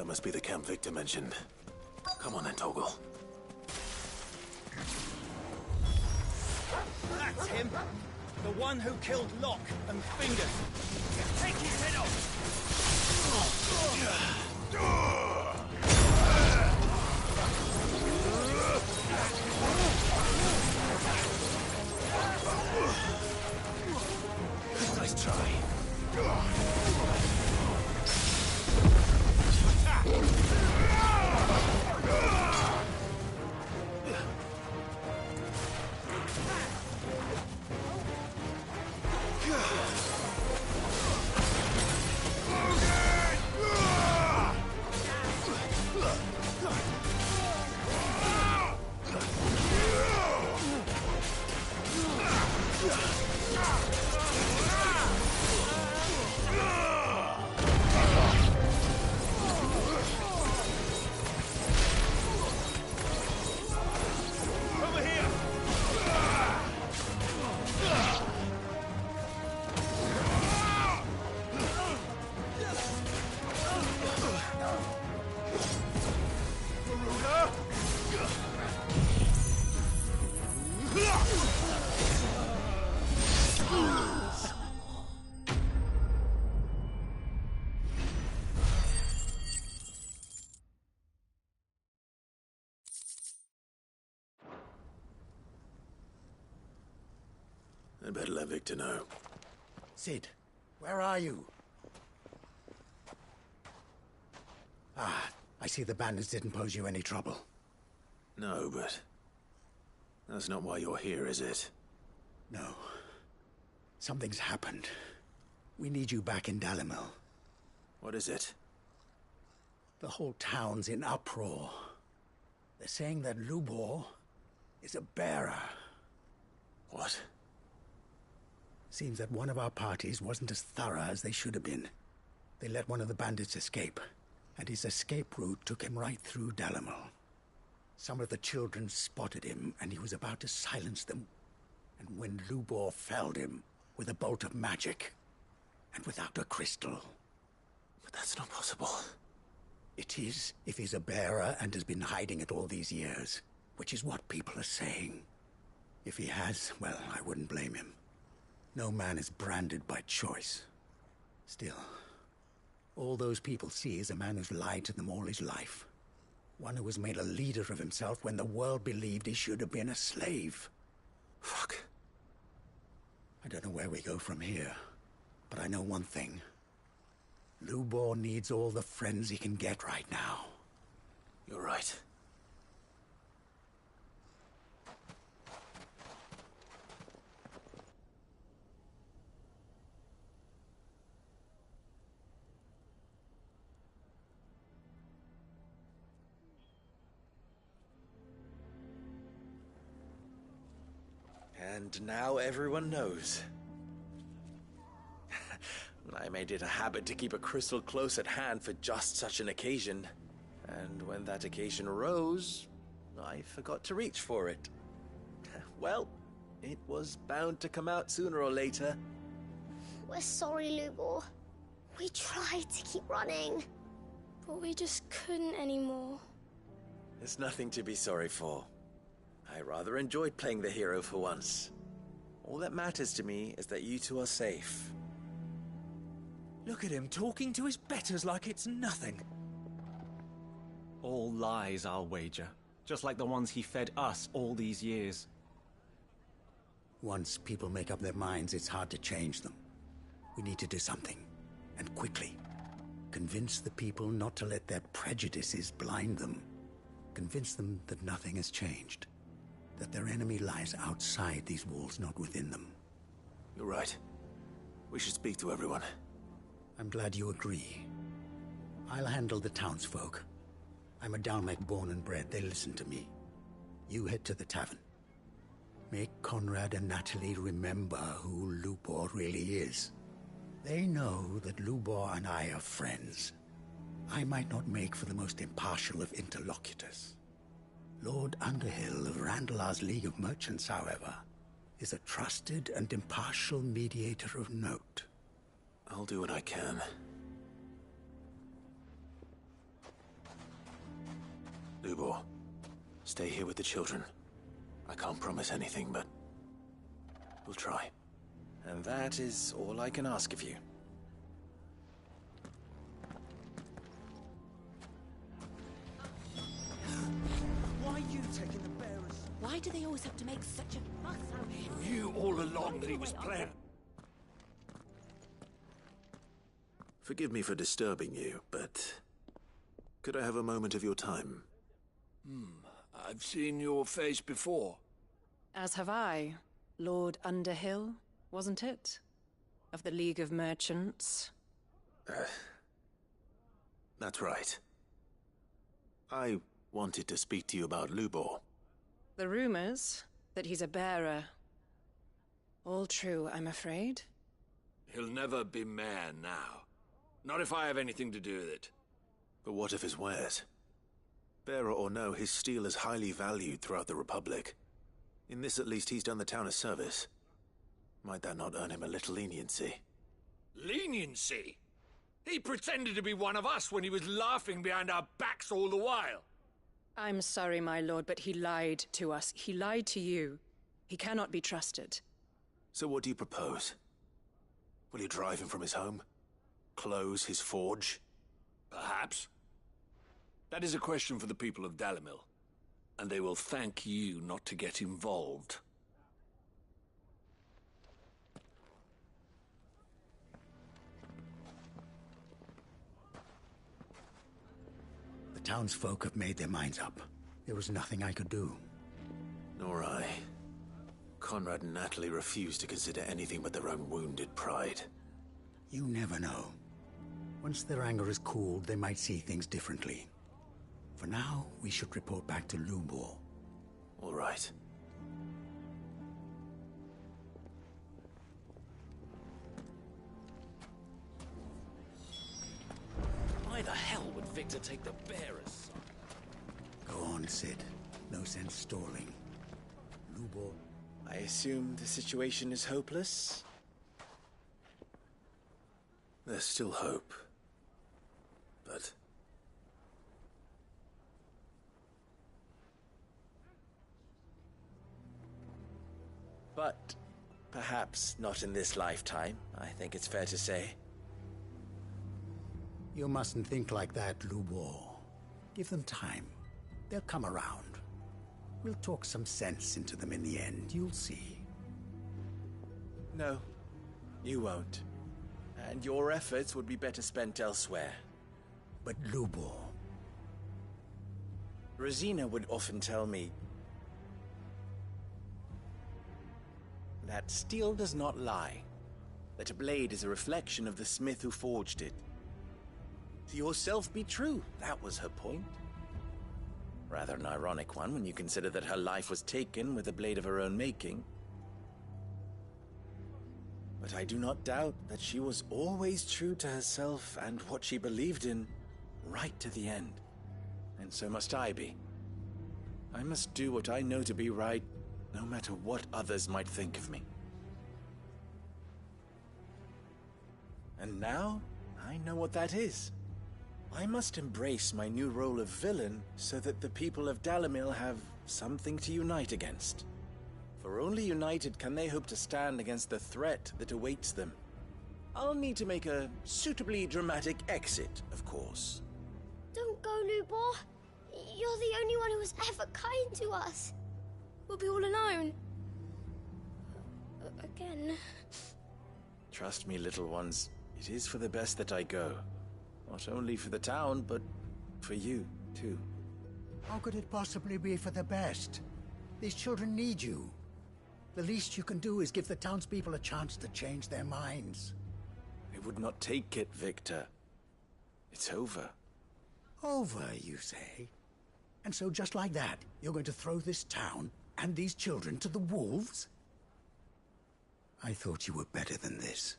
must be the camp Victor mentioned. Come on then, Toggle. That's him! The one who killed Locke and Fingers! Take his head off! Nice try. I better let Victor know. Sid, where are you? Ah, I see the bandits didn't pose you any trouble. No, but that's not why you're here, is it? No. Something's happened. We need you back in Dalimil. What is it? The whole town's in uproar. They're saying that Lubor is a bearer. What? Seems that one of our parties wasn't as thorough as they should have been. They let one of the bandits escape, and his escape route took him right through Dalimil. Some of the children spotted him, and he was about to silence them. And when Lubor felled him with a bolt of magic, and without a crystal. But that's not possible. It is, if he's a bearer and has been hiding it all these years, which is what people are saying. If he has, well, I wouldn't blame him. No man is branded by choice. Still, all those people see is a man who's lied to them all his life. One who was made a leader of himself when the world believed he should have been a slave. Fuck. I don't know where we go from here, but I know one thing. Lubor needs all the friends he can get right now. You're right. And now everyone knows. I made it a habit to keep a crystal close at hand for just such an occasion. And when that occasion arose, I forgot to reach for it. Well, it was bound to come out sooner or later. We're sorry, Lubor. We tried to keep running. But we just couldn't anymore. There's nothing to be sorry for. I rather enjoyed playing the hero for once. All that matters to me is that you two are safe. Look at him talking to his betters like it's nothing. All lies, I'll wager. Just like the ones he fed us all these years. Once people make up their minds, it's hard to change them. We need to do something, and quickly. Convince the people not to let their prejudices blind them. Convince them that nothing has changed. That their enemy lies outside these walls, not within them. You're right. We should speak to everyone. I'm glad you agree. I'll handle the townsfolk. I'm a Dalmec born and bred. They listen to me. You head to the tavern. Make Conrad and Natalie remember who Lubor really is. They know that Lubor and I are friends. I might not make for the most impartial of interlocutors. Lord Underhill of Randalar's League of Merchants, however, is a trusted and impartial mediator of note. I'll do what I can. Lubor. Stay here with the children. I can't promise anything, but we'll try. And that is all I can ask of you. Why are you taking the bearers? Why do they always have to make such a fuss out here? He knew all along that he was planning. Forgive me for disturbing you, but could I have a moment of your time? I've seen your face before. As have I. Lord Underhill, wasn't it? Of the League of Merchants. That's right. I wanted to speak to you about Lubor. The rumors that he's a bearer. All true, I'm afraid. He'll never be mayor now. Not if I have anything to do with it. But what of his wares? Bearer or no, his steel is highly valued throughout the Republic. In this, at least, he's done the town a service. Might that not earn him a little leniency? Leniency? He pretended to be one of us when he was laughing behind our backs all the while. I'm sorry, my lord, but he lied to us. He lied to you. He cannot be trusted. So what do you propose? Will you drive him from his home? Close his forge? Perhaps. That is a question for the people of Dalimil, and they will thank you not to get involved. The townsfolk have made their minds up. There was nothing I could do. Nor I. Conrad and Natalie refused to consider anything but their own wounded pride. You never know. Once their anger is cooled, they might see things differently. For now, we should report back to Lubor. All right. Why the hell would Victor take the bearers? Go on, Sid. No sense stalling. Lubor. I assume the situation is hopeless? There's still hope. But perhaps not in this lifetime, I think it's fair to say. You mustn't think like that, Lubor. Give them time. They'll come around. We'll talk some sense into them in the end, you'll see. No, you won't. And your efforts would be better spent elsewhere. But Lubor... Rosina would often tell me that steel does not lie, that a blade is a reflection of the smith who forged it. To yourself be true, that was her point. Rather an ironic one when you consider that her life was taken with a blade of her own making. But I do not doubt that she was always true to herself and what she believed in, right to the end. And so must I be. I must do what I know to be right, no matter what others might think of me. And now, I know what that is. I must embrace my new role of villain so that the people of Dalimil have something to unite against. For only united can they hope to stand against the threat that awaits them. I'll need to make a suitably dramatic exit, of course. Don't go, Lubor. You're the only one who was ever kind to us. We'll be all alone. Again. Trust me, little ones. It is for the best that I go. Not only for the town, but for you, too. How could it possibly be for the best? These children need you. The least you can do is give the townspeople a chance to change their minds. I would not take it, Victor. It's over. Over, you say? And so just like that, you're going to throw this town and these children to the wolves? I thought you were better than this.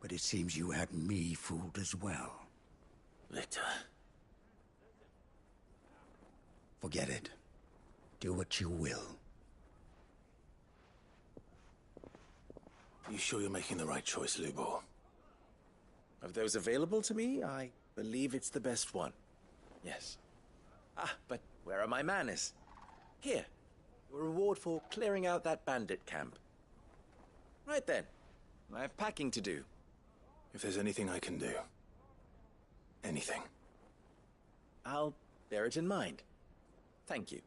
But it seems you had me fooled as well. Victor. Forget it. Do what you will. You sure you're making the right choice, Lubor? Of those available to me, I believe it's the best one. Yes. But where Where are my manners? Here, your reward for clearing out that bandit camp. Right then, I have packing to do. If there's anything I can do. Anything. I'll bear it in mind. Thank you.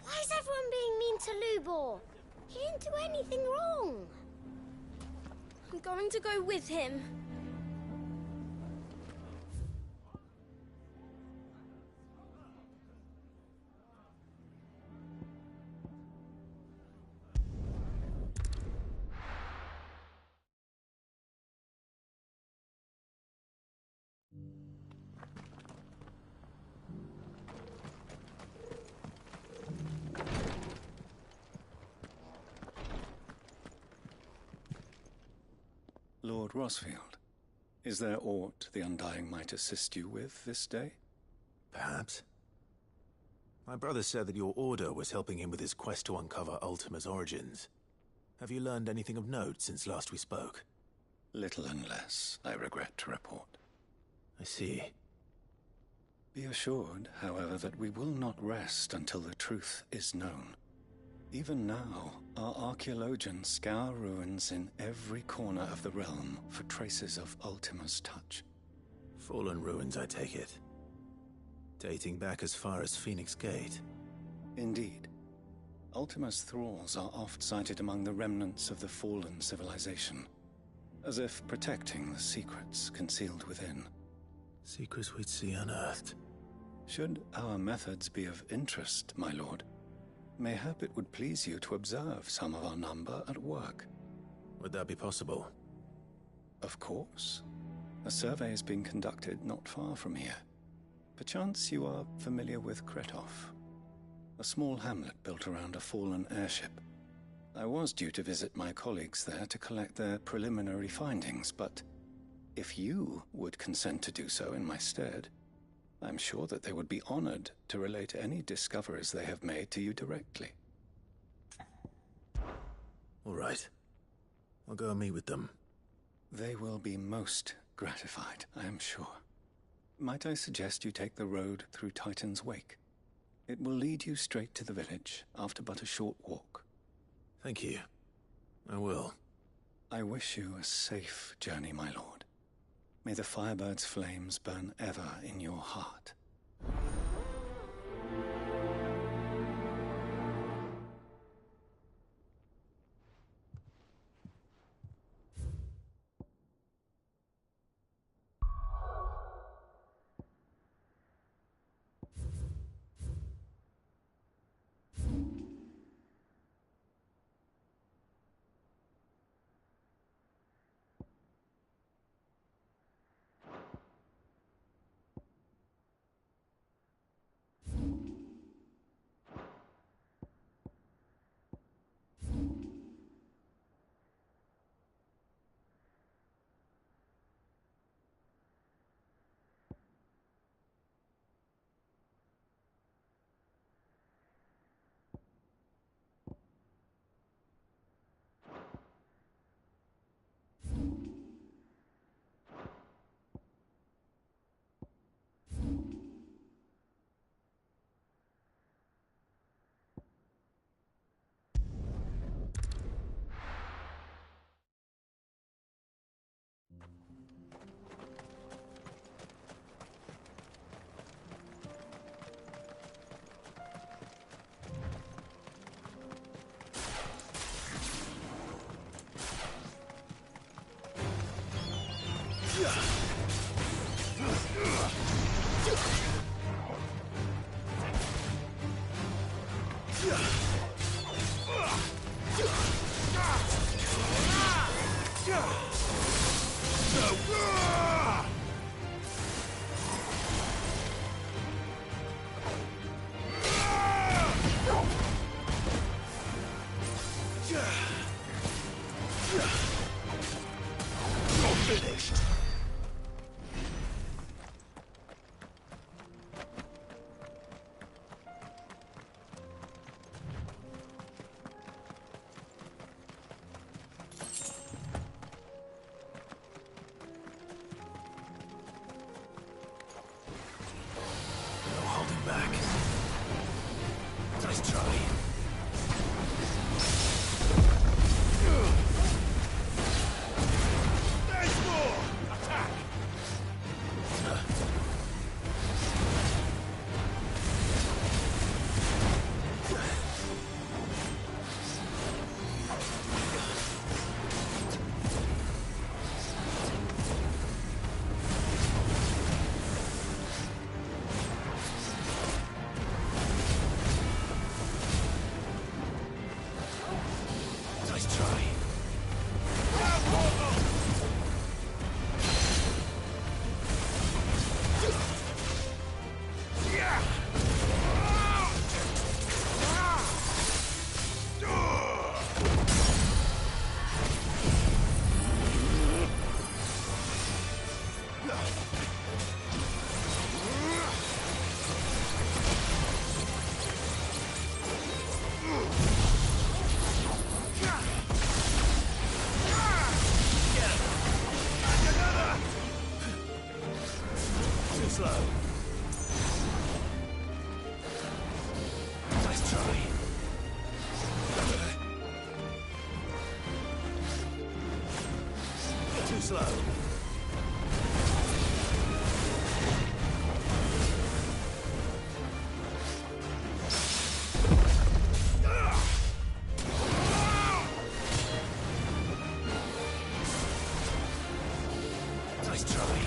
Why is everyone being mean to Lubor? He didn't do anything wrong. I'm going to go with him. Lord Rosfield, is there aught the Undying might assist you with this day? Perhaps. My brother said that your order was helping him with his quest to uncover Ultima's origins. Have you learned anything of note since last we spoke? Little and less, I regret to report. I see. Be assured, however, that we will not rest until the truth is known. Even now, our archaeologians scour ruins in every corner of the realm for traces of Ultima's touch. Fallen ruins, I take it. Dating back as far as Phoenix Gate. Indeed. Ultima's thralls are oft sighted among the remnants of the fallen civilization, as if protecting the secrets concealed within. Secrets we'd see unearthed. Should our methods be of interest, my lord, mayhap it would please you to observe some of our number at work. Would that be possible? Of course. A survey is being conducted not far from here. Perchance you are familiar with Kretov, a small hamlet built around a fallen airship. I was due to visit my colleagues there to collect their preliminary findings, but if you would consent to do so in my stead, I'm sure that they would be honored to relate any discoveries they have made to you directly. All right. I'll go and meet with them. They will be most gratified, I am sure. Might I suggest you take the road through Titan's Wake? It will lead you straight to the village after but a short walk. Thank you. I will. I wish you a safe journey, my lord. May the Firebird's flames burn ever in your heart. You're finished. No holding back. Nice try. There's more! Attack! Nice try. Too slow. Nice try. Too slow. Nice try.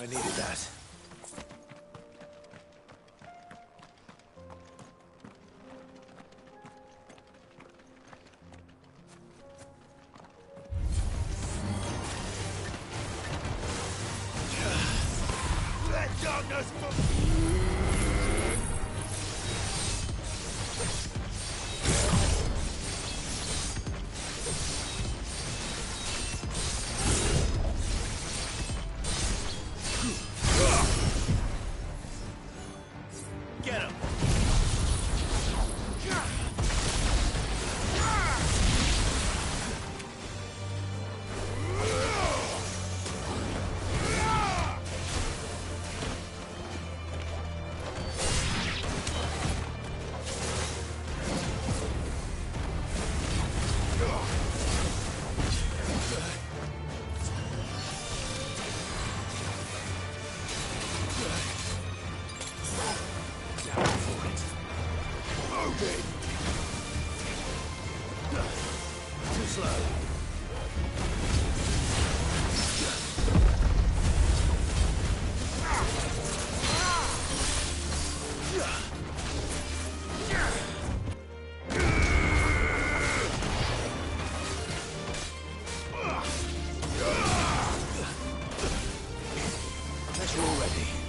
I needed that. Let darkness get him! Too slow. Guess we're all ready.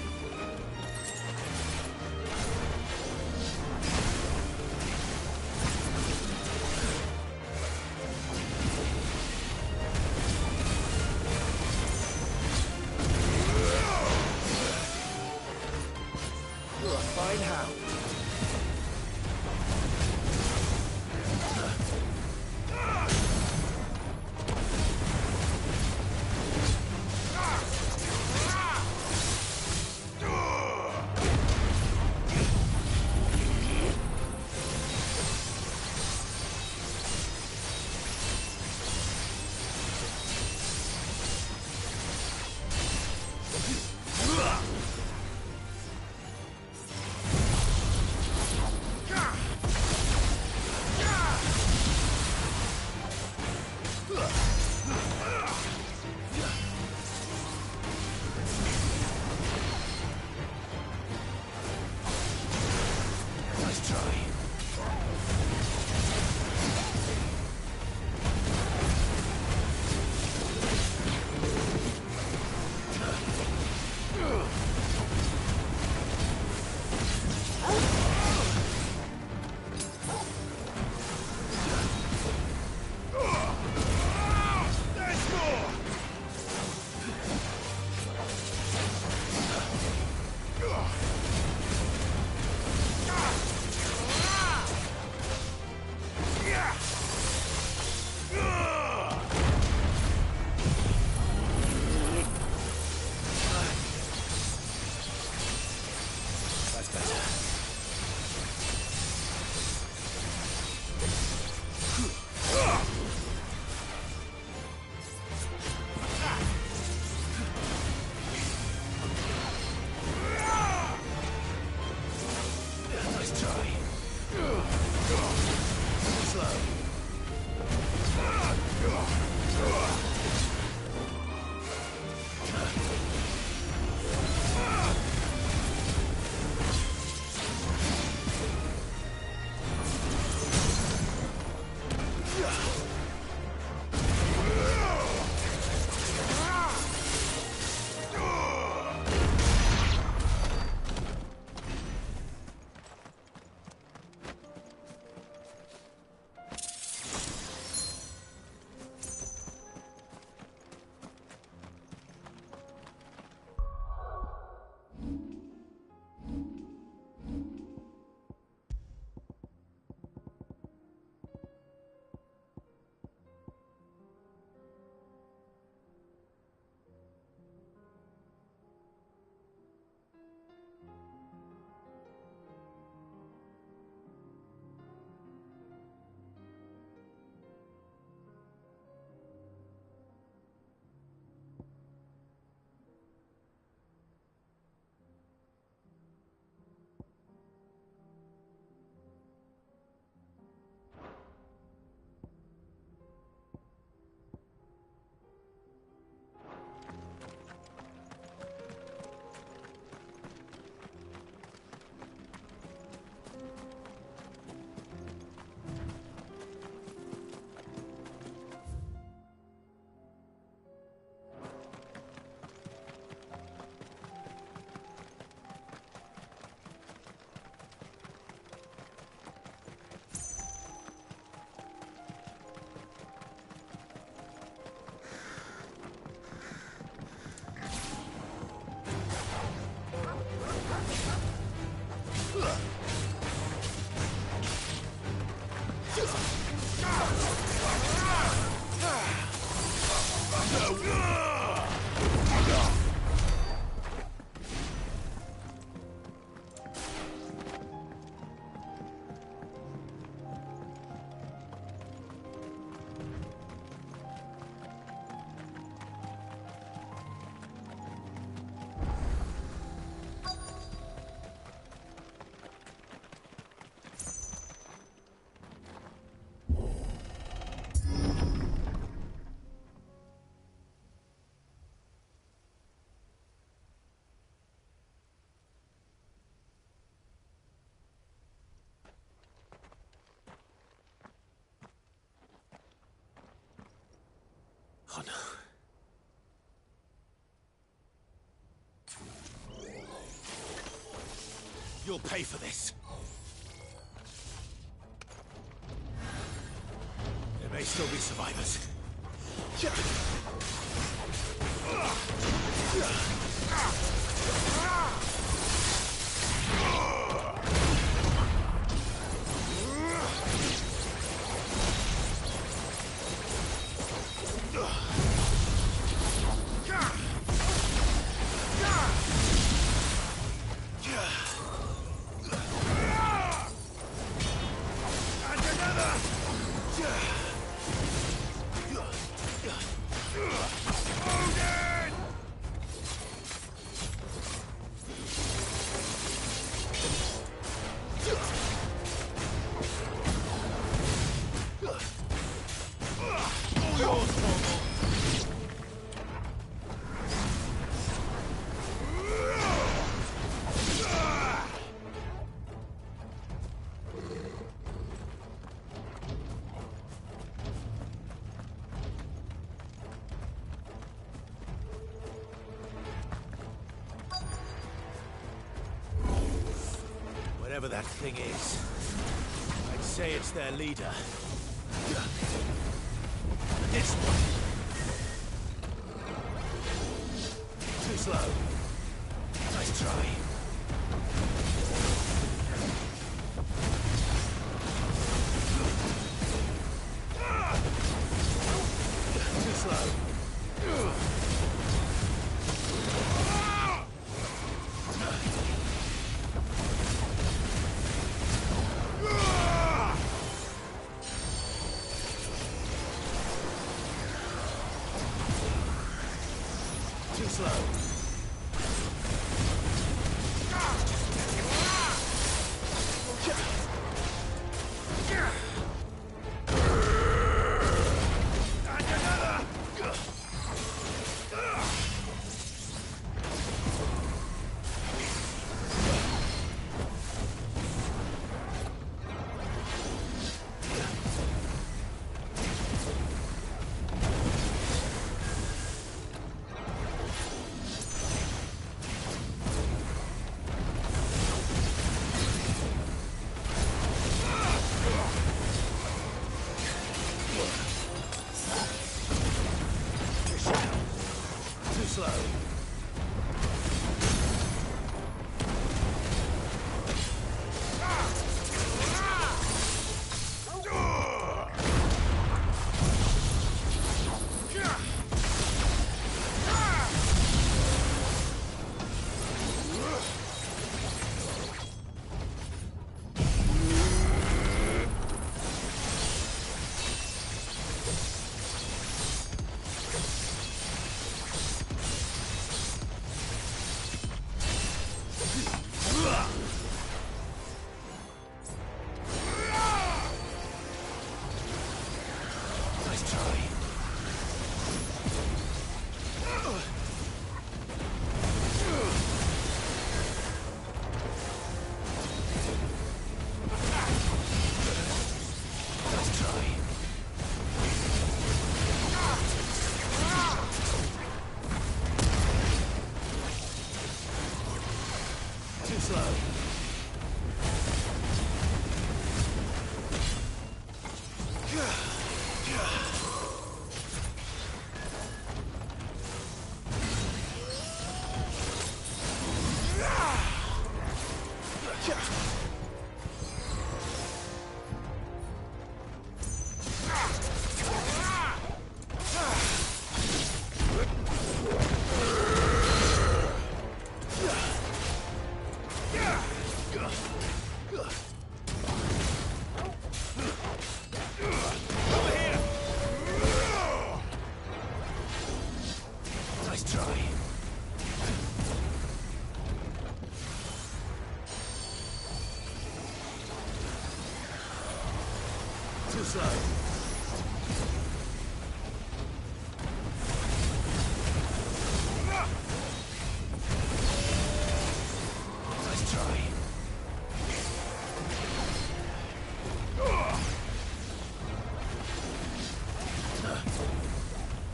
Oh no. You'll pay for this. There may still be survivors. Whatever that thing is, I'd say it's their leader. This one. Too slow. Nice try. Too slow. Too slow. Too slow. slow. Nice try.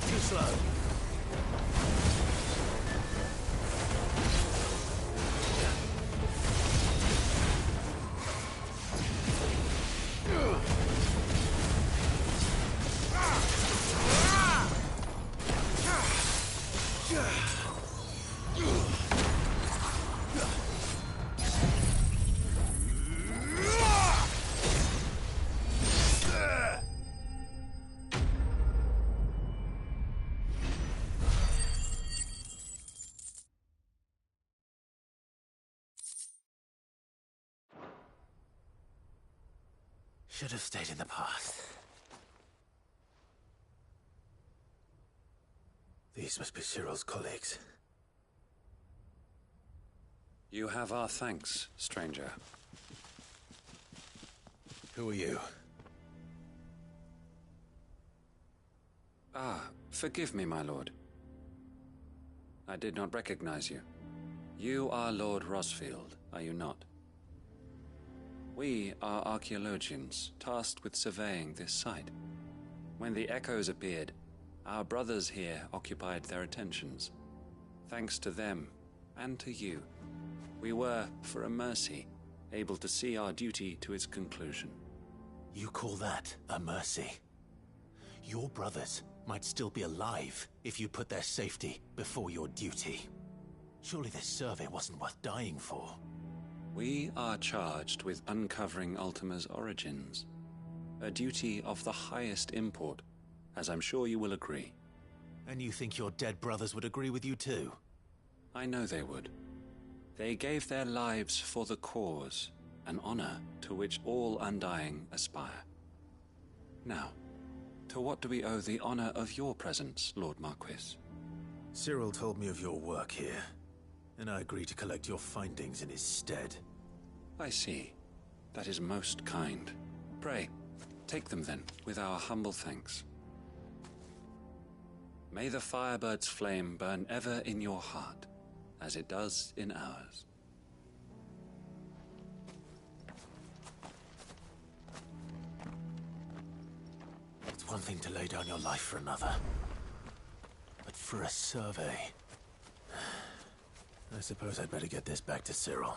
Too slow. Should have stayed in the past. These must be Cyril's colleagues. You have our thanks, stranger. Who are you? Ah, forgive me, my lord. I did not recognize you. You are Lord Rosfield, are you not? We are archaeologians, tasked with surveying this site. When the echoes appeared, our brothers here occupied their attentions. Thanks to them, and to you, we were, for a mercy, able to see our duty to its conclusion. You call that a mercy? Your brothers might still be alive if you put their safety before your duty. Surely this survey wasn't worth dying for. We are charged with uncovering Ultima's origins. A duty of the highest import, as I'm sure you will agree. And you think your dead brothers would agree with you too? I know they would. They gave their lives for the cause, an honor to which all Undying aspire. Now, to what do we owe the honor of your presence, Lord Marquis? Cyril told me of your work here, and I agreed to collect your findings in his stead. I see. That is most kind. Pray, take them then, with our humble thanks. May the Firebird's flame burn ever in your heart, as it does in ours. It's one thing to lay down your life for another, but for a survey... I suppose I'd better get this back to Cyril.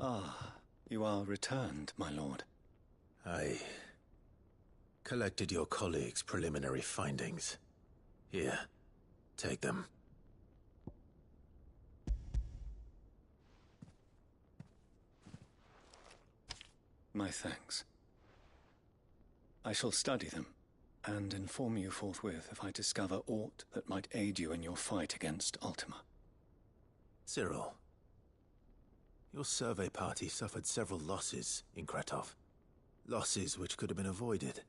Ah, you are returned, my lord. I collected your colleagues' preliminary findings. Here, take them. My thanks. I shall study them, and inform you forthwith if I discover aught that might aid you in your fight against Ultima. Cyril, your survey party suffered several losses in Kretov. Losses which could have been avoided,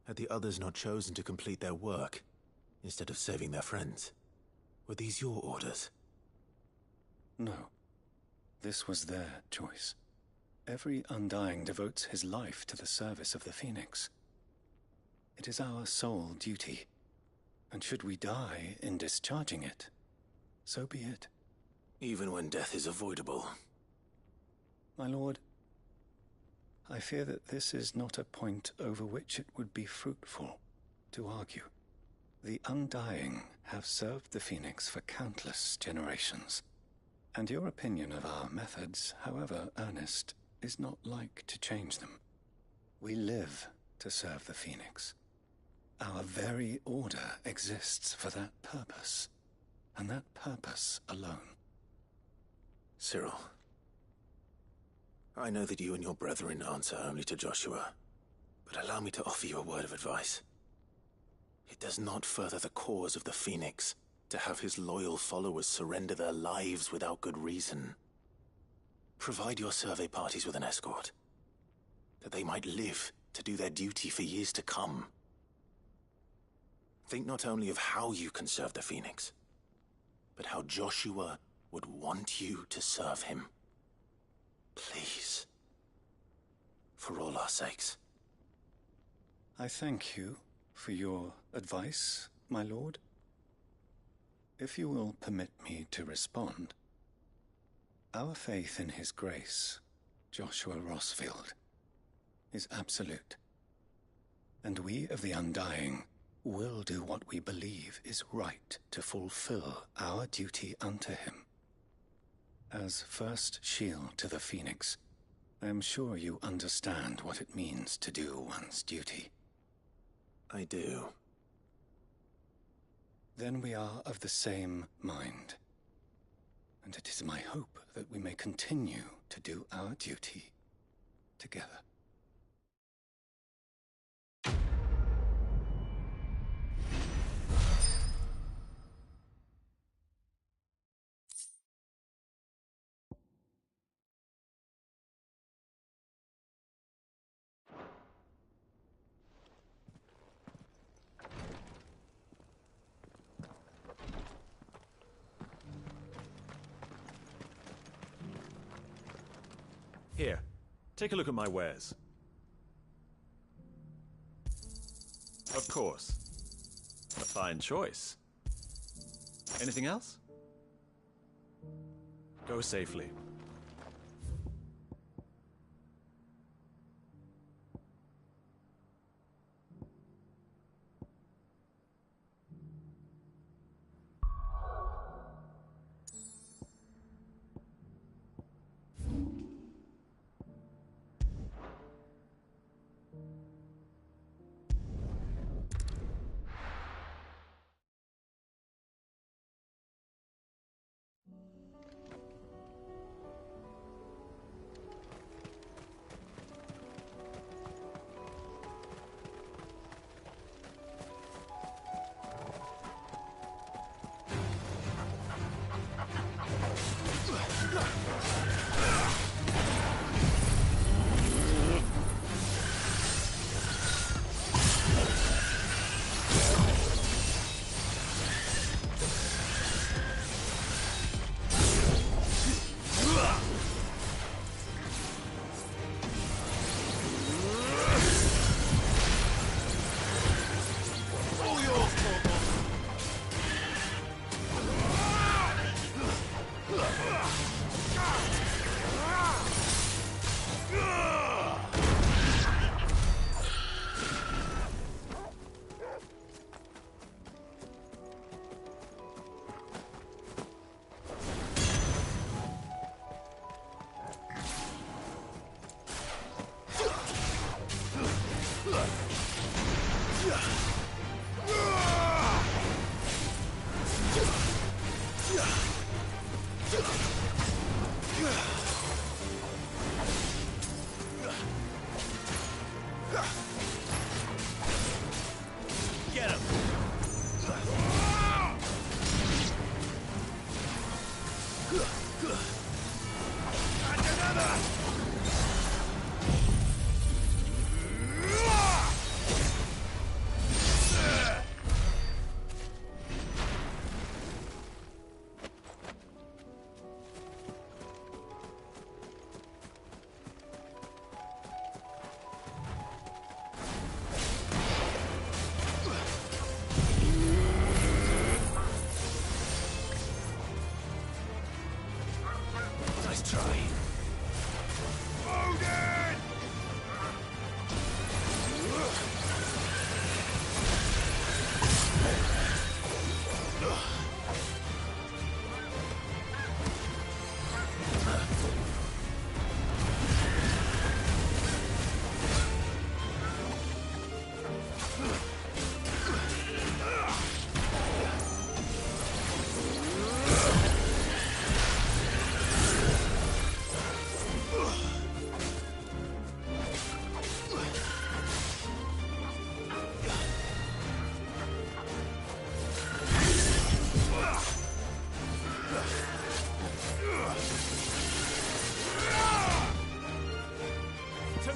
had the others not chosen to complete their work, instead of saving their friends. Were these your orders? No. This was their choice. Every Undying devotes his life to the service of the Phoenix. It is our sole duty, and should we die in discharging it, so be it. Even when death is avoidable. My lord, I fear that this is not a point over which it would be fruitful to argue. The Undying have served the Phoenix for countless generations, and your opinion of our methods, however earnest, is not like to change them. We live to serve the Phoenix. Our very order exists for that purpose, and that purpose alone. Cyril, I know that you and your brethren answer only to Joshua, but allow me to offer you a word of advice. It does not further the cause of the Phoenix to have his loyal followers surrender their lives without good reason. Provide your survey parties with an escort, that they might live to do their duty for years to come. Think not only of how you can serve the Phoenix, but how Joshua would want you to serve him. Please. For all our sakes. I thank you for your advice, my lord. If you will permit me to respond, our faith in his grace, Joshua Rossfield, is absolute. And we of the Undying will do what we believe is right to fulfill our duty unto him. As first shield to the Phoenix, I am sure you understand what it means to do one's duty. I do. Then we are of the same mind. And it is my hope that we may continue to do our duty together. Here, take a look at my wares. Of course. A fine choice. Anything else? Go safely.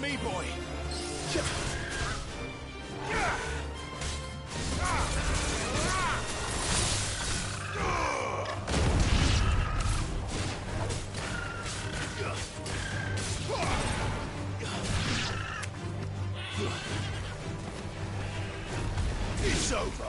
me, boy! It's over!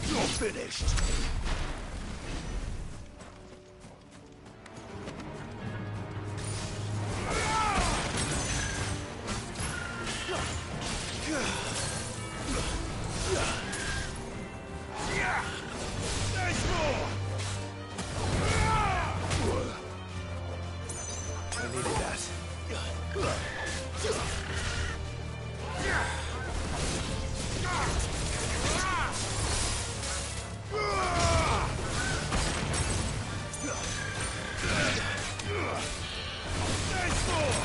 You're finished! There's more! I needed that. There's more!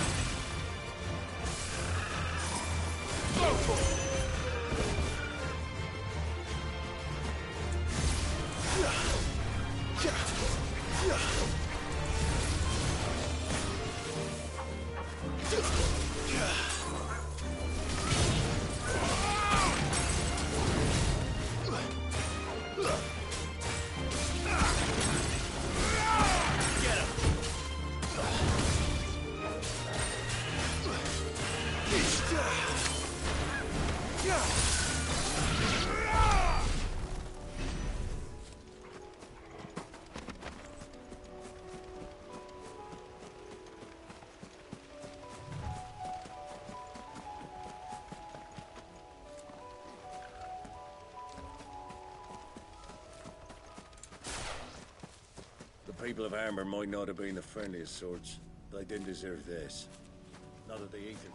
Go for it! The people of Armor might not have been the friendliest sorts, but they didn't deserve this. Not that they eat it.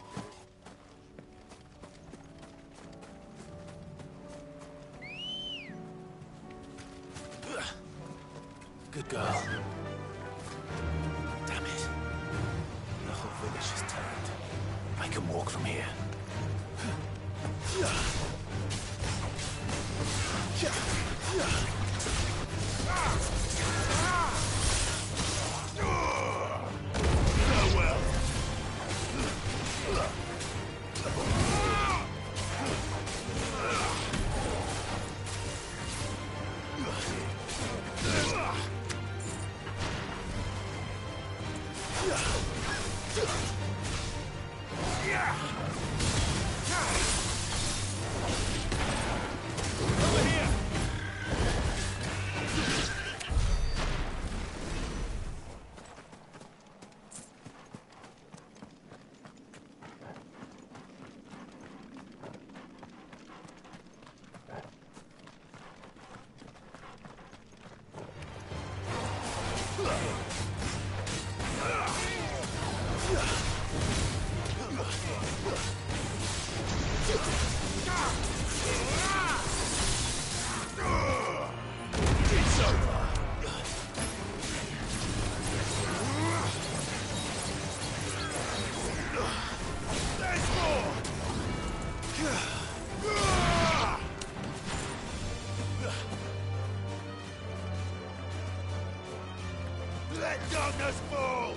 Good girl. Damn it. The whole village is turned. I can walk from here. Farewell. It's over. There's more. Let darkness fall.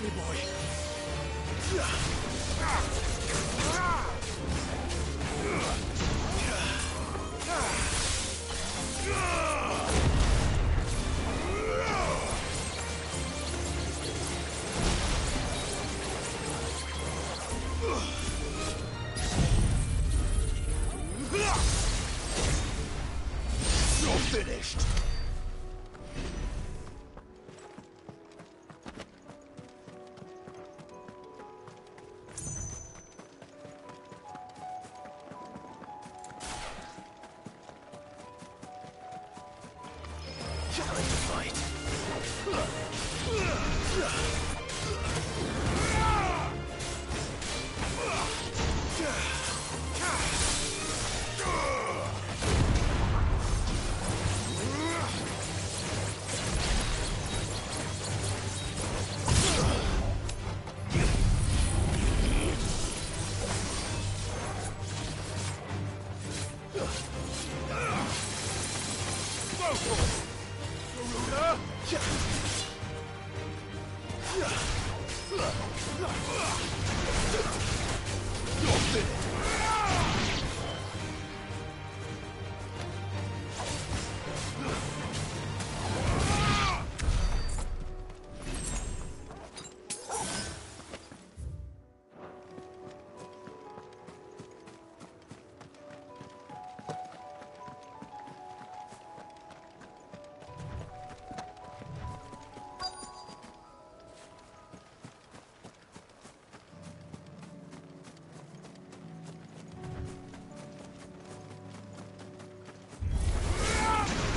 Carefully, boy. You're finished. Time to fight. Go for it! Garuda! You're finished!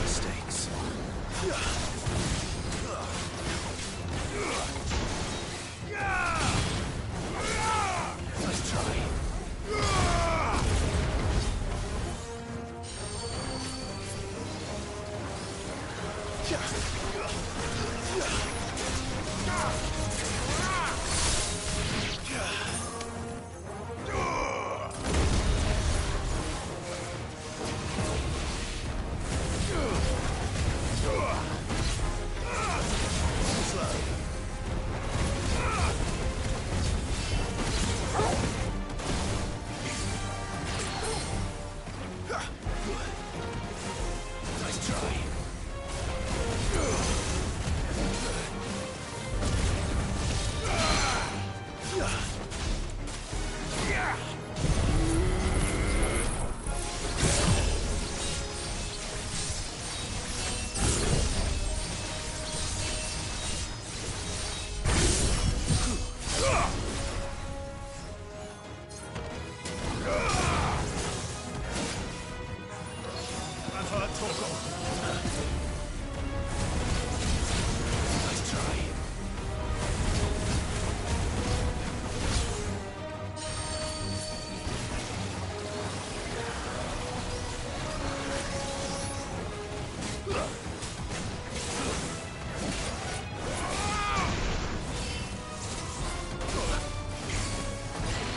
Mistakes. Nice try. Nice try. Nice try.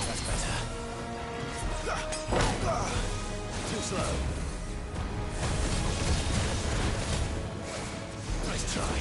That's better. Too slow. Nice try.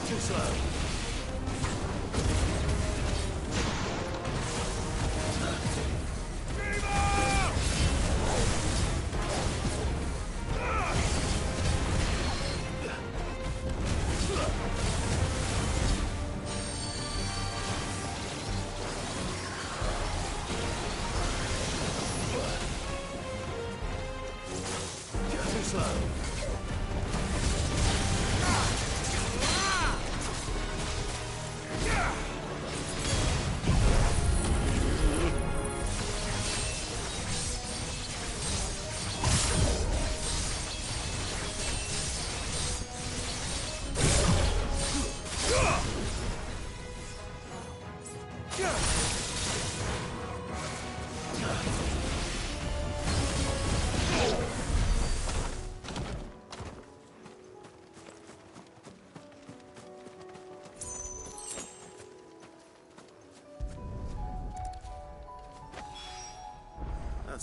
Too slow. Too slow.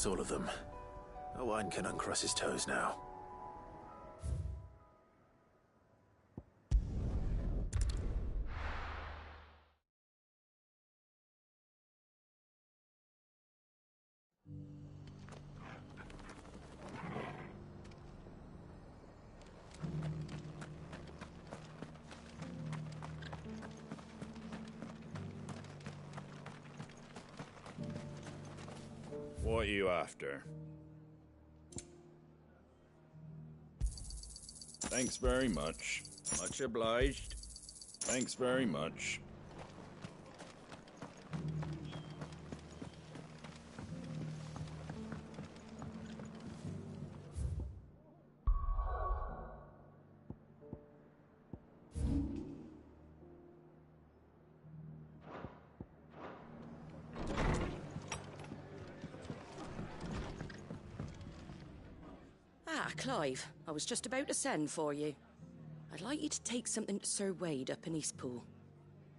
That's all of them. Owen can uncross his toes now. What are you after? Thanks very much. Much obliged. Thanks very much. Clive, I was just about to send for you. I'd like you to take something to Sir Wade up in Eastpool.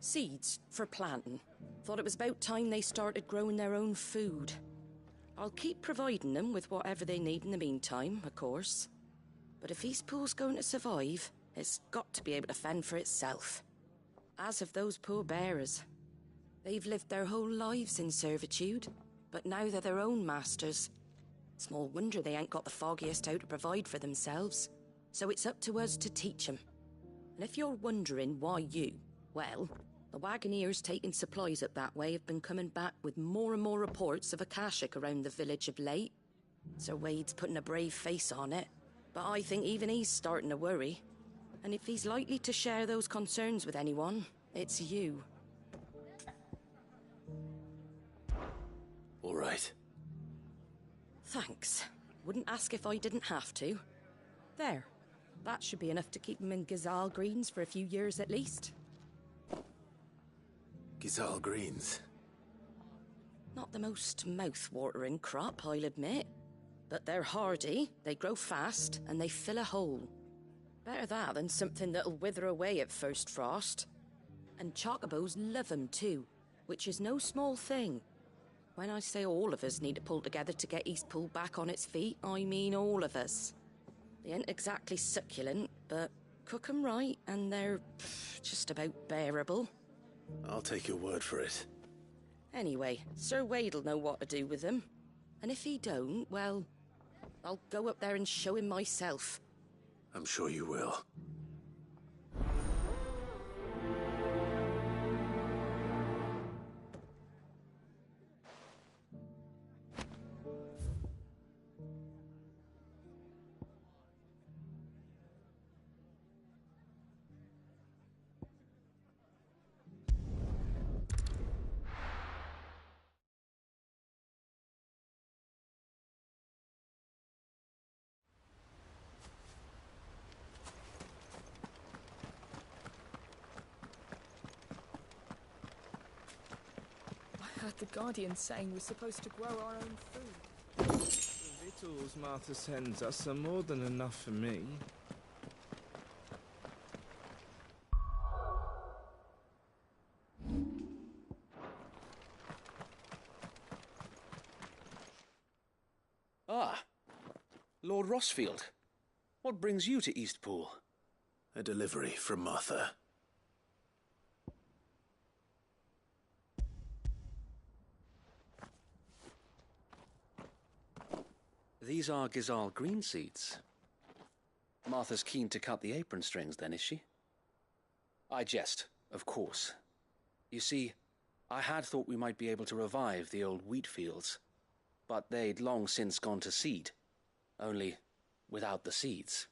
Seeds for planting. Thought it was about time they started growing their own food. I'll keep providing them with whatever they need in the meantime, of course. But if Eastpool's going to survive, it's got to be able to fend for itself. As of those poor bearers. They've lived their whole lives in servitude, but now they're their own masters. Small wonder they ain't got the foggiest how to provide for themselves. So it's up to us to teach them. And if you're wondering why you, well, the Wagoneers taking supplies up that way have been coming back with more and more reports of Akashic around the village of late. Sir Wade's putting a brave face on it, but I think even he's starting to worry. And if he's likely to share those concerns with anyone, it's you. All right. Thanks. Wouldn't ask if I didn't have to. There. That should be enough to keep him in Gazal Greens for a few years at least. Gazal Greens? Not the most mouth-watering crop, I'll admit. But they're hardy, they grow fast, and they fill a hole. Better that than something that'll wither away at first frost. And chocobos love 'em too, which is no small thing. When I say all of us need to pull together to get Eastpool back on its feet, I mean all of us. They ain't exactly succulent, but cook 'em right and they're just about bearable. I'll take your word for it. Anyway, Sir Wade'll know what to do with them. And if he don't, well, I'll go up there and show him myself. I'm sure you will. I heard the Guardian saying we're supposed to grow our own food. The victuals Martha sends us are more than enough for me. Ah, Lord Rossfield. What brings you to Eastpool? A delivery from Martha. These are Gazal green seeds. Martha's keen to cut the apron strings, then, is she? I jest, of course. You see, I had thought we might be able to revive the old wheat fields, but they'd long since gone to seed, only without the seeds.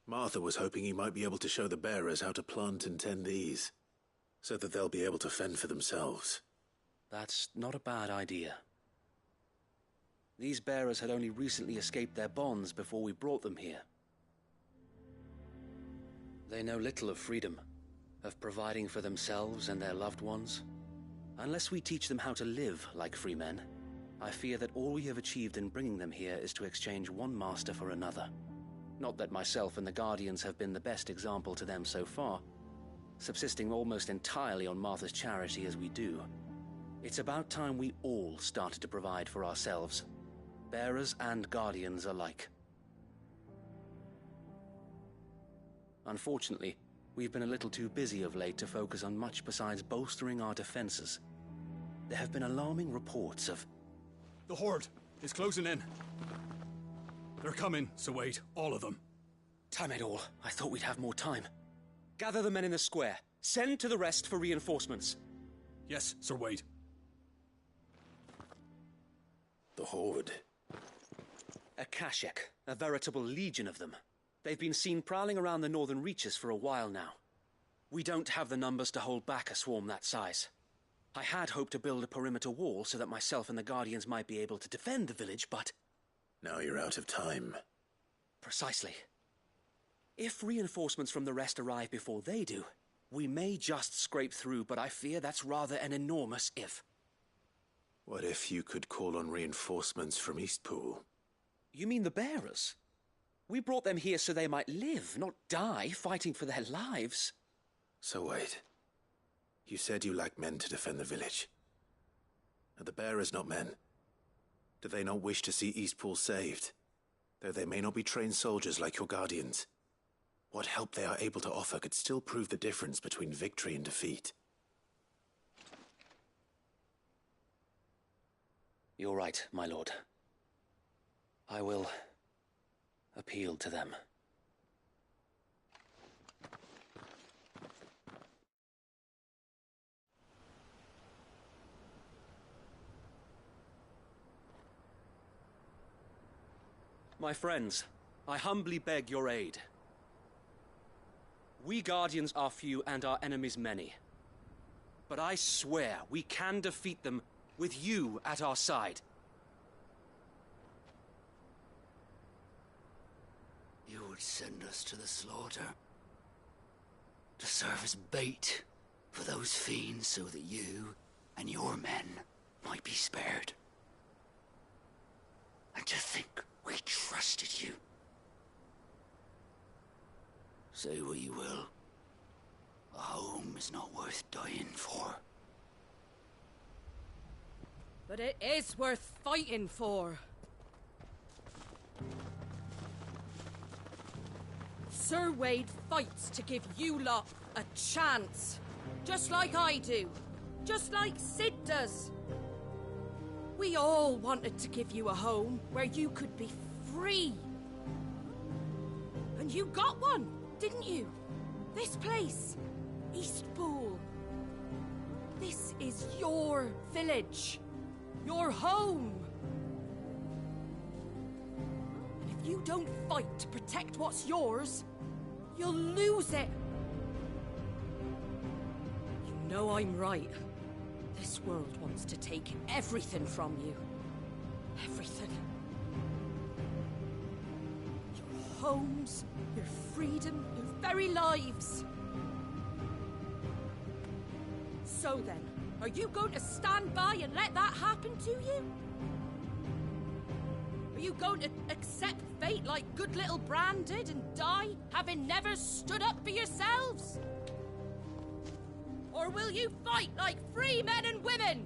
Martha was hoping he might be able to show the bearers how to plant and tend these, so that they'll be able to fend for themselves. That's not a bad idea. These bearers had only recently escaped their bonds before we brought them here. They know little of freedom, of providing for themselves and their loved ones. Unless we teach them how to live like free men, I fear that all we have achieved in bringing them here is to exchange one master for another. Not that myself and the Guardians have been the best example to them so far, subsisting almost entirely on Martha's charity as we do. It's about time we all started to provide for ourselves. bearers and guardians alike. Unfortunately, we've been a little too busy of late to focus on much besides bolstering our defenses. There have been alarming reports of... The Horde is closing in. They're coming, so wait, all of them. Damn it all, I thought we'd have more time. Gather the men in the square. Send to the rest for reinforcements. Yes, Sir Wade. The Horde. A Kashek, a veritable legion of them. They've been seen prowling around the northern reaches for a while now. We don't have the numbers to hold back a swarm that size. I had hoped to build a perimeter wall so that myself and the Guardians might be able to defend the village, but... Now you're out of time. Precisely. If reinforcements from the rest arrive before they do, we may just scrape through, but I fear that's rather an enormous if. What if you could call on reinforcements from Eastpool? You mean the bearers? We brought them here so they might live, not die, fighting for their lives. So wait. You said you lack men to defend the village. Are the bearers not men? Do they not wish to see Eastpool saved? Though they may not be trained soldiers like your guardians. What help they are able to offer could still prove the difference between victory and defeat. You're right, my lord. I will appeal to them. My friends, I humbly beg your aid. We Guardians are few and our enemies many. But I swear we can defeat them with you at our side. You would send us to the slaughter, to serve as bait for those fiends so that you and your men might be spared. And to think we trusted you. Say what you will, a home is not worth dying for. But it is worth fighting for. Sir Wade fights to give you lot a chance. Just like I do. Just like Sid does. We all wanted to give you a home where you could be free. And you got one, didn't you? This place, Eastpool. This is your village. Your home. And if you don't fight to protect what's yours, you'll lose it. You know I'm right. This world wants to take everything from you. Everything. Your homes, your freedom, your very lives. So then, are you going to stand by and let that happen to you? Are you going to accept fate like good little Bran did and die, having never stood up for yourselves? Or will you fight like free men and women?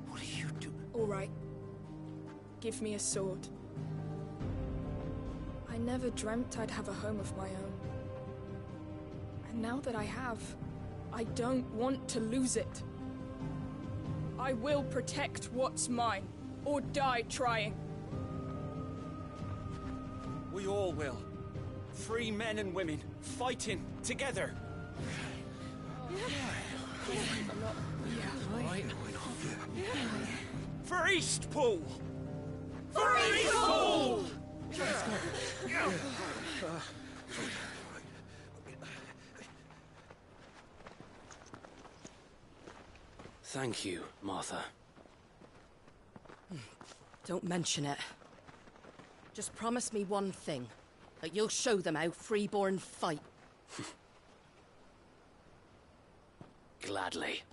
What are you doing? All right. Give me a sword. I never dreamt I'd have a home of my own. And now that I have, I don't want to lose it. I will protect what's mine, or die trying. We all will. Free men and women, fighting together. For Eastpool! For Eastpool! Thank you, Martha. Don't mention it. Just promise me one thing. That you'll show them how freeborn fight. Gladly.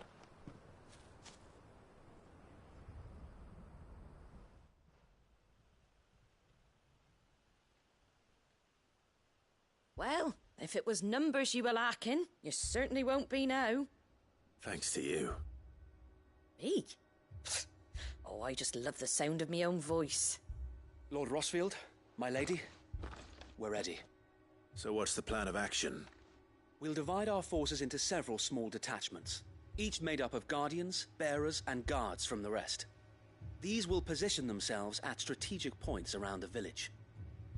Well, if it was numbers you were lacking, you certainly won't be now. Thanks to you. Me? Oh, I just love the sound of my own voice. Lord Rossfield, my lady, we're ready. So what's the plan of action? We'll divide our forces into several small detachments, each made up of guardians, bearers, and guards from the rest. These will position themselves at strategic points around the village.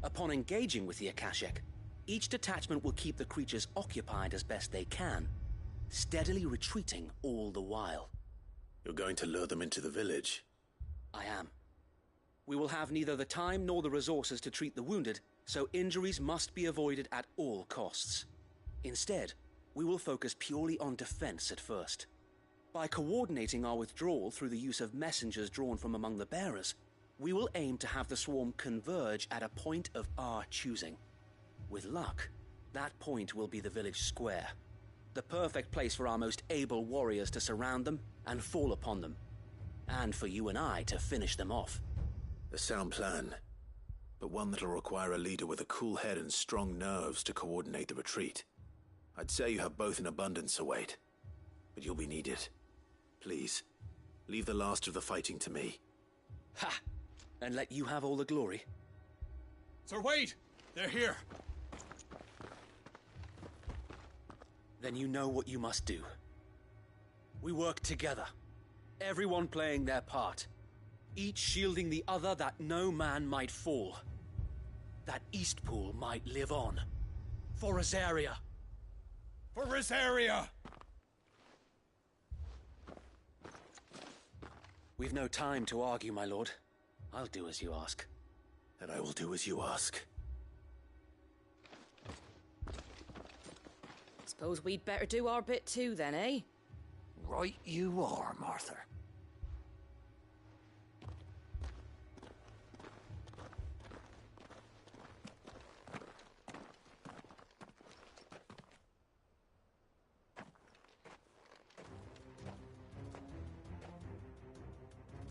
Upon engaging with the Akashic, each detachment will keep the creatures occupied as best they can, steadily retreating all the while. You're going to lure them into the village? I am. We will have neither the time nor the resources to treat the wounded, so injuries must be avoided at all costs. Instead, we will focus purely on defense at first. By coordinating our withdrawal through the use of messengers drawn from among the bearers, we will aim to have the swarm converge at a point of our choosing. With luck, that point will be the village square, the perfect place for our most able warriors to surround them and fall upon them, and for you and I to finish them off. A sound plan, but one that'll require a leader with a cool head and strong nerves to coordinate the retreat. I'd say you have both in abundance, Await, but you'll be needed. Please, leave the last of the fighting to me. Ha! And let you have all the glory. Sir Wade! They're here! Then you know what you must do. We work together, everyone playing their part, each shielding the other that no man might fall, that Eastpool might live on. For Rosaria! For Rosaria! We've no time to argue, my lord. I'll do as you ask. And I will do as you ask. Suppose we'd better do our bit too then, eh? Right you are, Martha.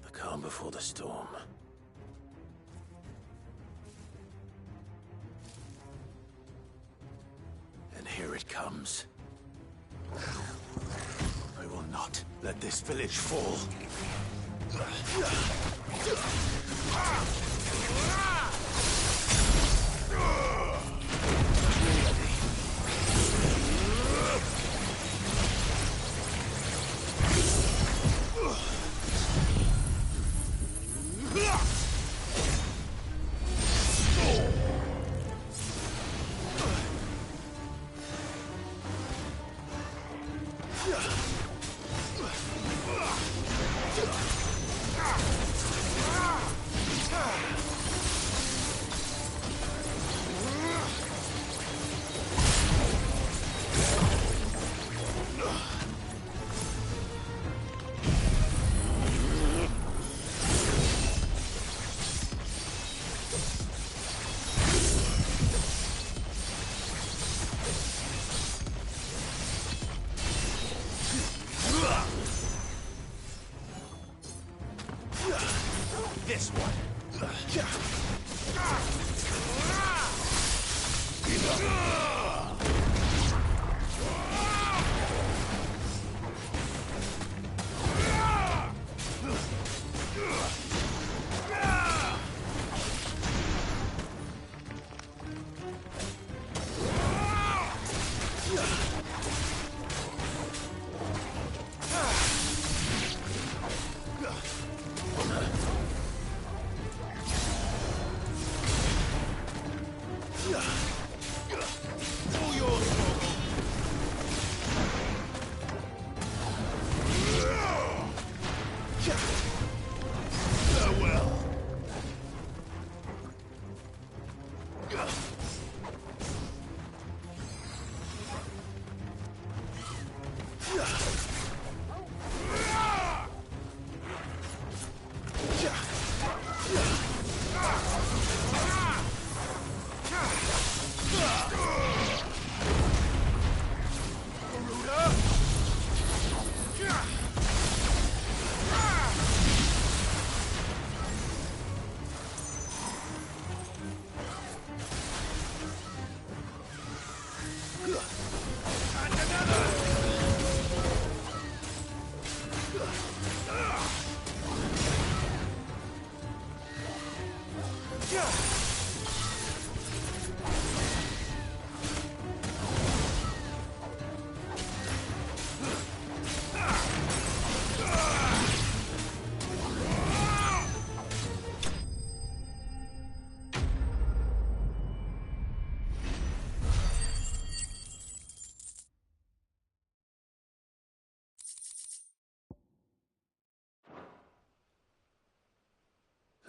The calm before the storm. And here it comes. I will not let this village fall. This one.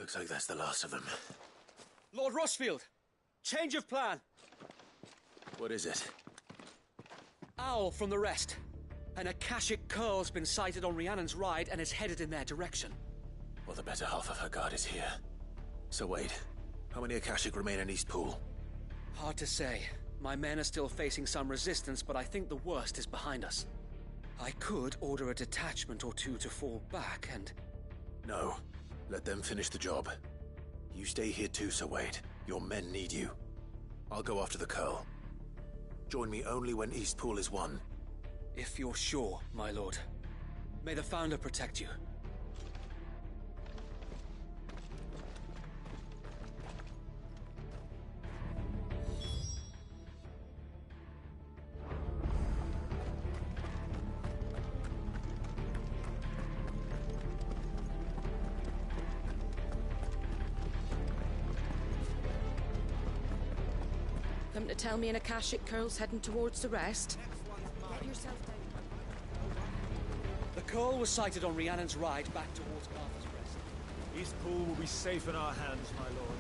Looks like that's the last of them. Lord Rochefield! Change of plan! What is it? Owl from the rest. An Akashic curl's been sighted on Rhiannon's Ride and is headed in their direction. Well, the better half of her guard is here. So wait, how many Akashic remain in East Pool? Hard to say. My men are still facing some resistance, but I think the worst is behind us. I could order a detachment or two to fall back and... No. Let them finish the job. You stay here too, Sir Wade. Your men need you. I'll go after the Curl. Join me only when East Pool is won. If you're sure, my lord. May the Founder protect you. Come to tell me an Akashic curl's heading towards the rest? Get yourself down. The curl was sighted on Rhiannon's Ride back towards Arthur's Rest. East Pool will be safe in our hands, my lord.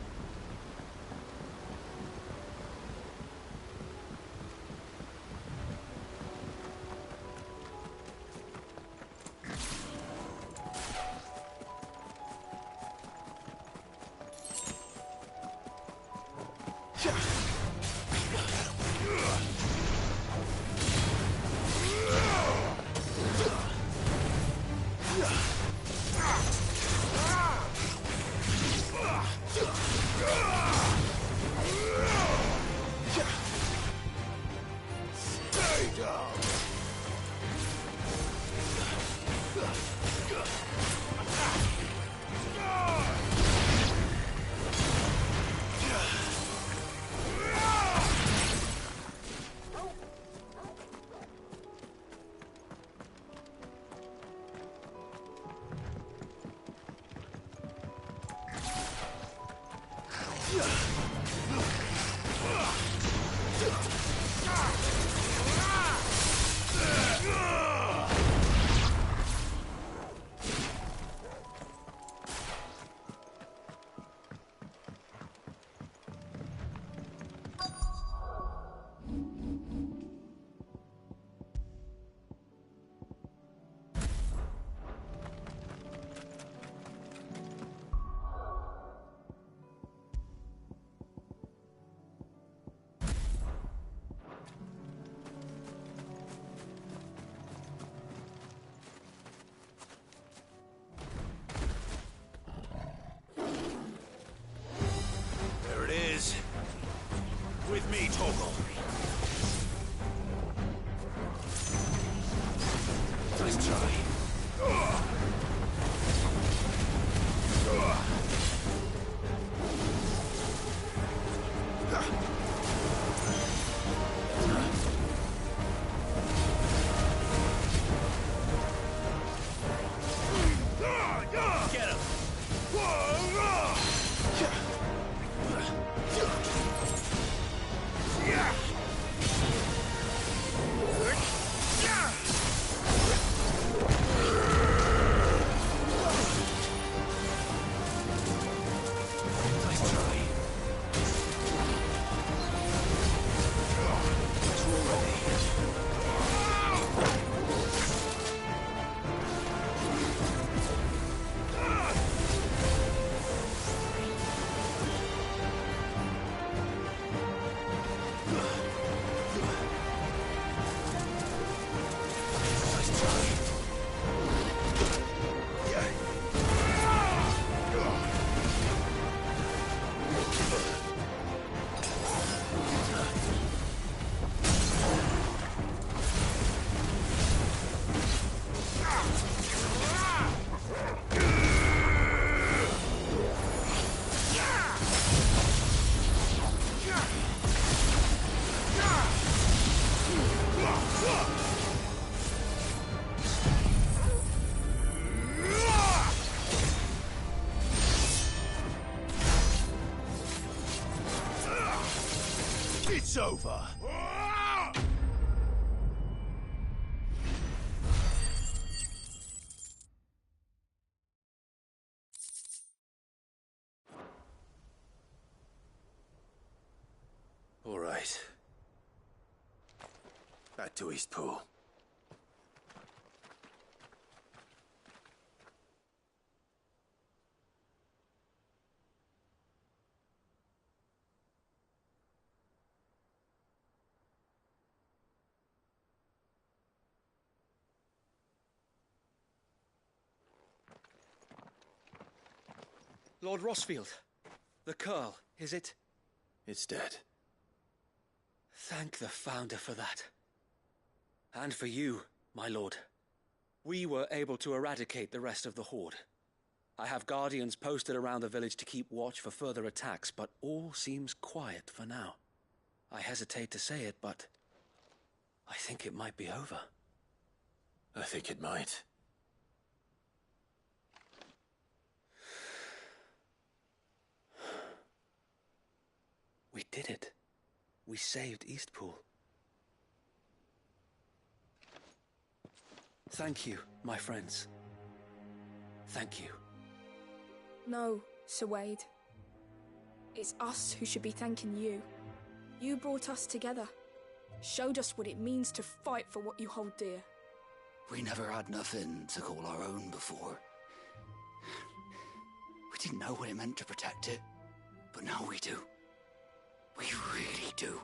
With me, Torgal. Nice try. Get him! It's over. Back to Eastpool. Lord Rosfield, the Curl, is it? It's dead. Thank the Founder for that. And for you, my lord. We were able to eradicate the rest of the Horde. I have guardians posted around the village to keep watch for further attacks, but all seems quiet for now. I hesitate to say it, but I think it might be over. I think it might. We did it. We saved Eastpool. Thank you, my friends. Thank you. No, Sir Wade. It's us who should be thanking you. You brought us together. Showed us what it means to fight for what you hold dear. We never had nothing to call our own before. We didn't know what it meant to protect it, but now we do. We really do.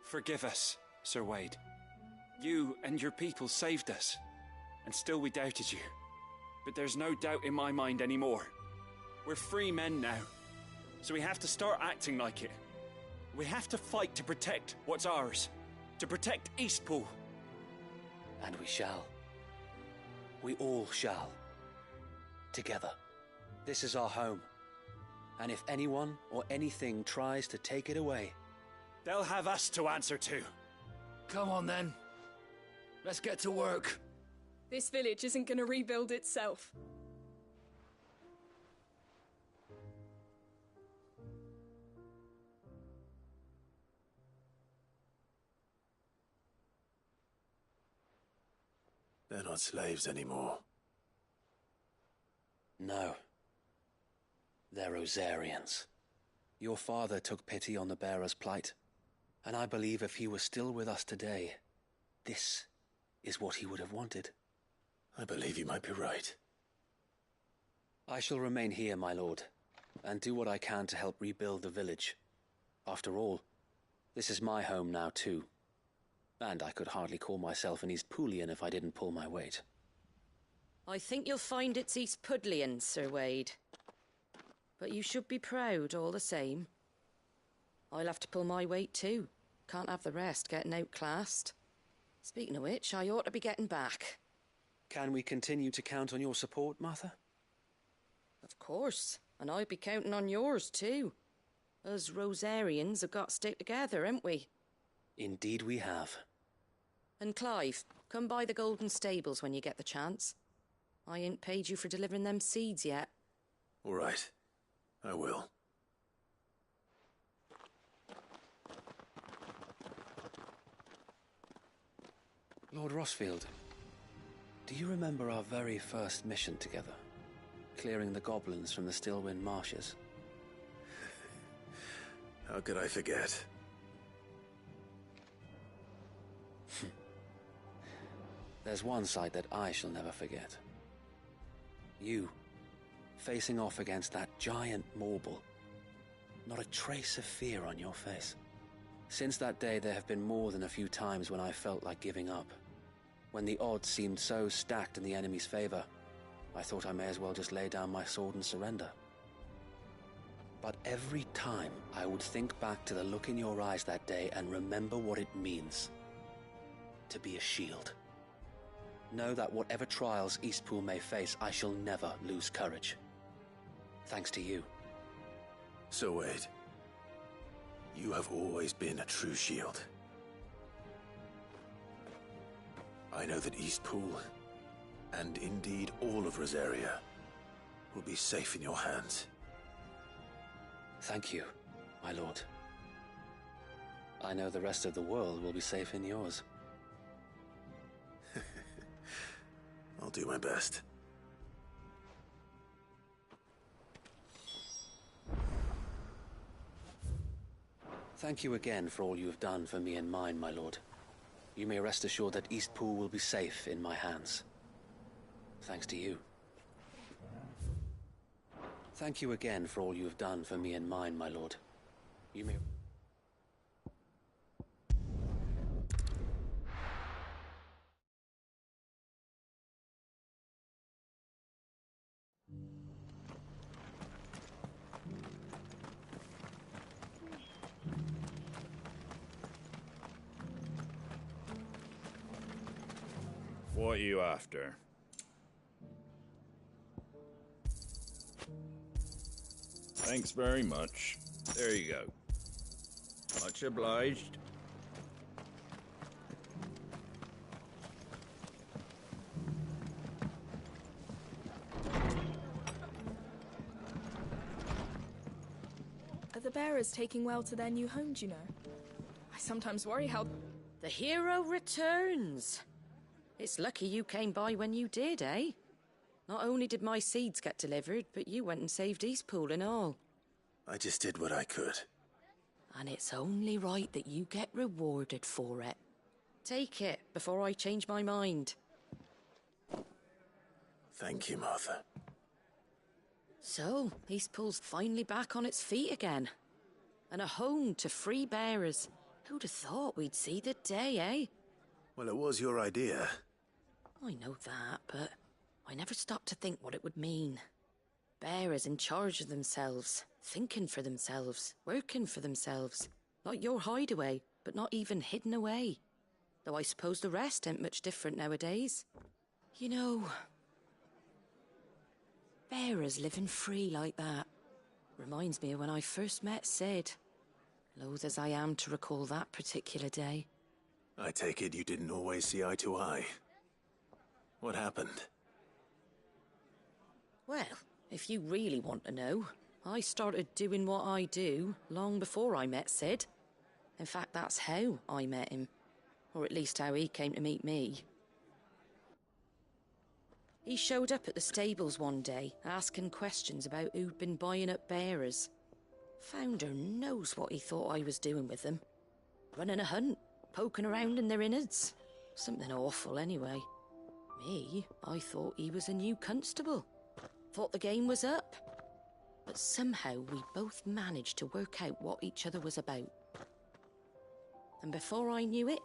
Forgive us, Sir Wade. You and your people saved us, and still we doubted you. But there's no doubt in my mind anymore. We're free men now, so we have to start acting like it. We have to fight to protect what's ours, to protect Eastpool. And we shall. We all shall. Together. This is our home. And if anyone or anything tries to take it away, they'll have us to answer to. Come on then. Let's get to work. This village isn't gonna rebuild itself. They're not slaves anymore. No. They're Rosarians. Your father took pity on the bearer's plight, and I believe if he was still with us today, this is what he would have wanted. I believe you might be right. I shall remain here, my lord, and do what I can to help rebuild the village. After all, this is my home now too, and I could hardly call myself an Eastpoolian if I didn't pull my weight. I think you'll find it's Eastpudlian, Sir Wade. But you should be proud all the same. I'll have to pull my weight too. Can't have the rest getting outclassed. Speaking of which, I ought to be getting back. Can we continue to count on your support, Martha? Of course, and I'll be counting on yours too. Us Rosarians have got to stick together, haven't we? Indeed we have. And Clive, come by the Golden Stables when you get the chance. I ain't paid you for delivering them seeds yet. All right. I will. Lord Rosfield, do you remember our very first mission together? Clearing the goblins from the Stillwind Marshes? How could I forget? There's one sight that I shall never forget. You, facing off against that giant Morble. Not a trace of fear on your face. Since that day, there have been more than a few times when I felt like giving up. When the odds seemed so stacked in the enemy's favor, I thought I may as well just lay down my sword and surrender. But every time, I would think back to the look in your eyes that day and remember what it means to be a shield. Know that whatever trials Eastpool may face, I shall never lose courage. Thanks to you. So Wade, you have always been a true shield. I know that Eastpool, and indeed all of Rosaria, will be safe in your hands. Thank you, my lord. I know the rest of the world will be safe in yours. I'll do my best. Thank you again for all you have done for me and mine, my lord. You may rest assured that Eastpool will be safe in my hands. Thanks to you. Thank you again for all you have done for me and mine, my lord. You may... What are you after? Thanks very much. There you go. Much obliged. Are the bearers taking well to their new home, do you know? I sometimes worry how... The hero returns. It's lucky you came by when you did, eh? Not only did my seeds get delivered, but you went and saved Eastpool and all. I just did what I could. And it's only right that you get rewarded for it. Take it before I change my mind. Thank you, Martha. So, Eastpool's finally back on its feet again. And a home to free bearers. Who'd have thought we'd see the day, eh? Well, it was your idea. I know that, but I never stopped to think what it would mean. Bearers in charge of themselves, thinking for themselves, working for themselves. Like your hideaway, but not even hidden away. Though I suppose the rest ain't much different nowadays. You know, bearers living free like that reminds me of when I first met Sid. Loath as I am to recall that particular day. I take it you didn't always see eye to eye. What happened? Well, if you really want to know, I started doing what I do long before I met Sid. In fact, that's how I met him. Or at least how he came to meet me. He showed up at the stables one day, asking questions about who'd been buying up bearers. Founder knows what he thought I was doing with them. Running a hunt, poking around in their innards. Something awful, anyway. Me, I thought he was a new constable. Thought the game was up. But somehow we both managed to work out what each other was about. And before I knew it,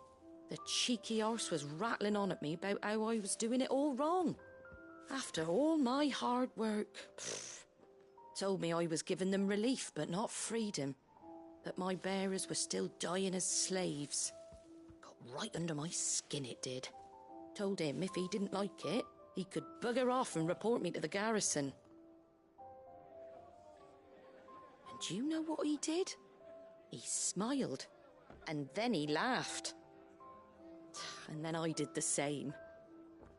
the cheeky arse was rattling on at me about how I was doing it all wrong. After all my hard work. Told me I was giving them relief, but not freedom. That my bearers were still dying as slaves. Got right under my skin, it did. Told him if he didn't like it, he could bugger off and report me to the garrison. And do you know what he did? He smiled. And then he laughed. And then I did the same.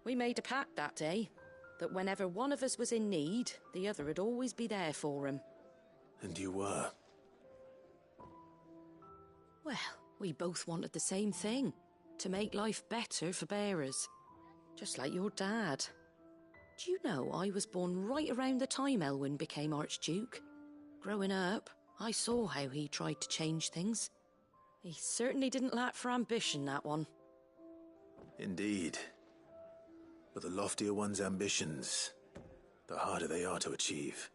We made a pact that day, that whenever one of us was in need, the other would always be there for him. And you were? Well, we both wanted the same thing. To make life better for bearers. Just like your dad. Do you know I was born right around the time Elwyn became Archduke? Growing up, I saw how he tried to change things. He certainly didn't lack for ambition, that one. Indeed. But the loftier one's ambitions, the harder they are to achieve.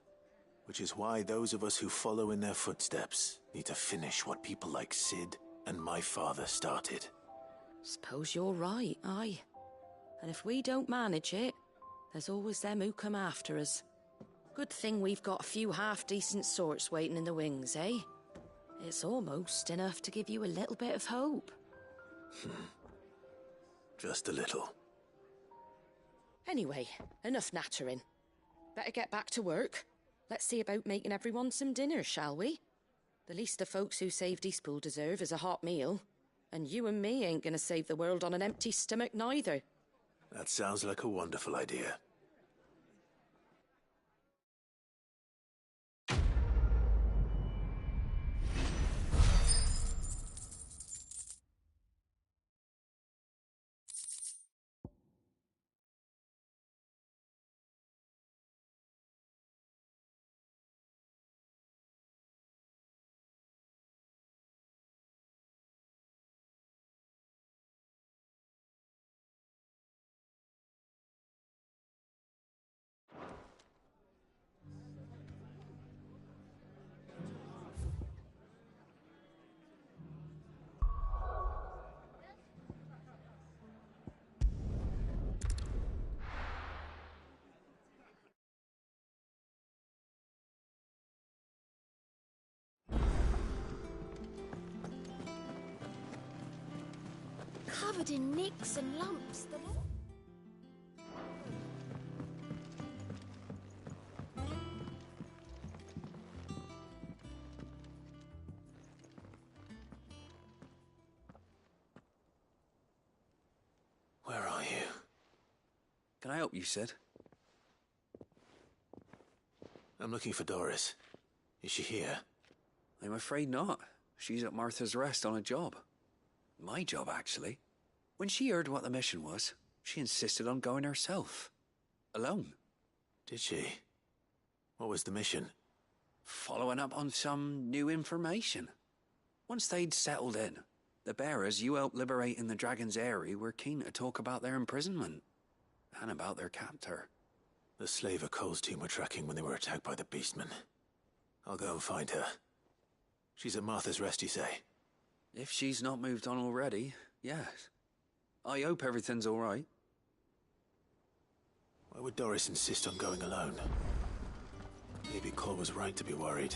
Which is why those of us who follow in their footsteps need to finish what people like Sid and my father started. Suppose you're right, aye. And if we don't manage it, there's always them who come after us. Good thing we've got a few half-decent sorts waiting in the wings, eh? It's almost enough to give you a little bit of hope. Just a little. Anyway, enough nattering. Better get back to work. Let's see about making everyone some dinner, shall we? The least the folks who saved Eastpool deserve is a hot meal. And you and me ain't gonna save the world on an empty stomach neither. That sounds like a wonderful idea. covered in nicks and lumps. Where are you? Can I help you, Sid? I'm looking for Doris. Is she here? I'm afraid not. She's at Martha's Rest on a job. My job, actually. When she heard what the mission was, she insisted on going herself. Alone. Did she? What was the mission? Following up on some new information. Once they'd settled in, the bearers you helped liberate in the Dragon's Eyrie were keen to talk about their imprisonment. And about their captor. The slaver Cole's team were tracking when they were attacked by the Beastmen. I'll go and find her. She's at Martha's Rest, you say? If she's not moved on already, yes. I hope everything's all right. Why would Doris insist on going alone? Maybe Cole was right to be worried.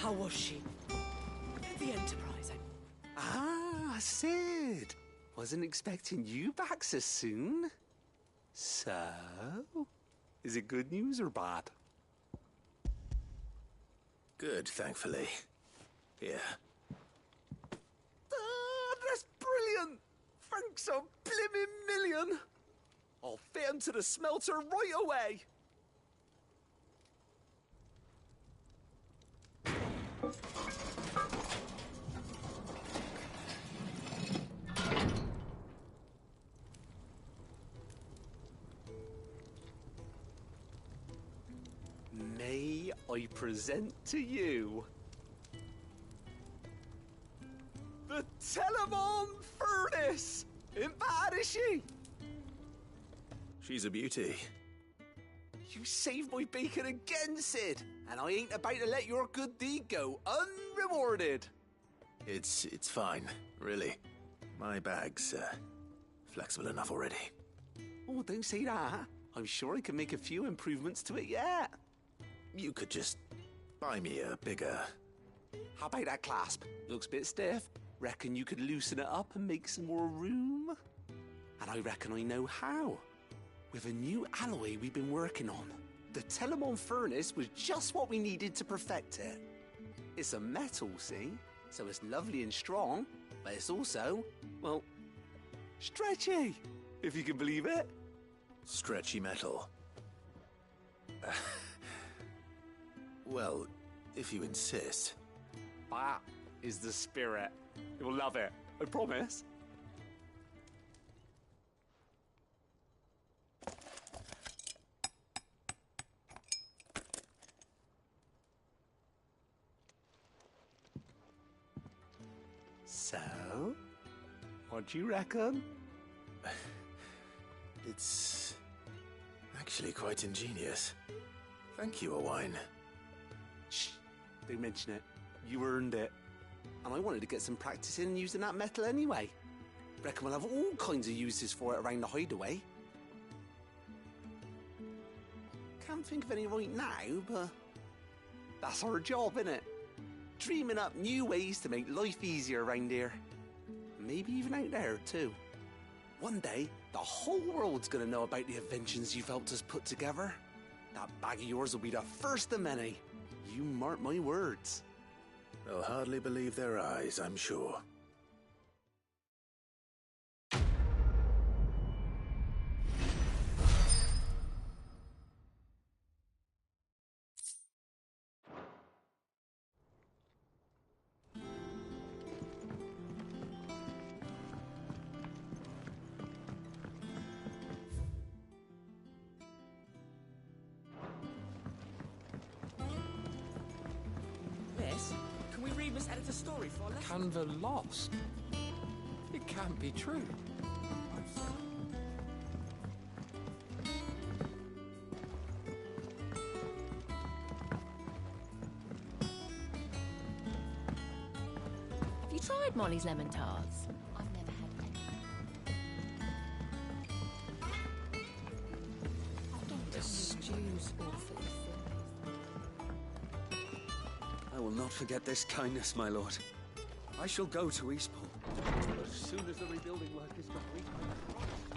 How was she? The Enterprise. Ah, Sid. Wasn't expecting you back so soon. So, is it good news or bad? Good, thankfully. Yeah. Ah, that's brilliant. Thanks a blimmin' million. I'll fit him to the smelter right away. May I present to you the Telemon Furnace? Ain't bad, is she? She's a beauty. You saved my bacon again, Sid, and I ain't about to let your good deed go unrewarded. It's fine, really. My bag's flexible enough already. Oh, don't say that. I'm sure I can make a few improvements to it yet. You could just buy me a bigger... How about that clasp? Looks a bit stiff. Reckon you could loosen it up and make some more room? And I reckon I know how. With a new alloy we've been working on. The Telemon Furnace was just what we needed to perfect it. It's a metal, see? So it's lovely and strong, but it's also, well, stretchy, if you can believe it. Stretchy metal. Well, if you insist. That is the spirit. You'll love it, I promise. So, what do you reckon? It's actually quite ingenious. Thank you, Owain. Shh, don't mention it. You earned it. And I wanted to get some practice in using that metal anyway. Reckon we'll have all kinds of uses for it around the hideaway. Can't think of any right now, but that's our job, innit? Dreaming up new ways to make life easier around here. Maybe even out there, too. One day, the whole world's gonna know about the inventions you've helped us put together. That bag of yours will be the first of many. You mark my words. They'll hardly believe their eyes, I'm sure. misedited a story for a lesson. Canva lost? It can't be true. I'm sorry. Have you tried Molly's lemon tarts? I've never had any. The stew's awfully thin. I will not forget this kindness, my lord. I shall go to Eastpool. But as soon as the rebuilding work is complete, I promise.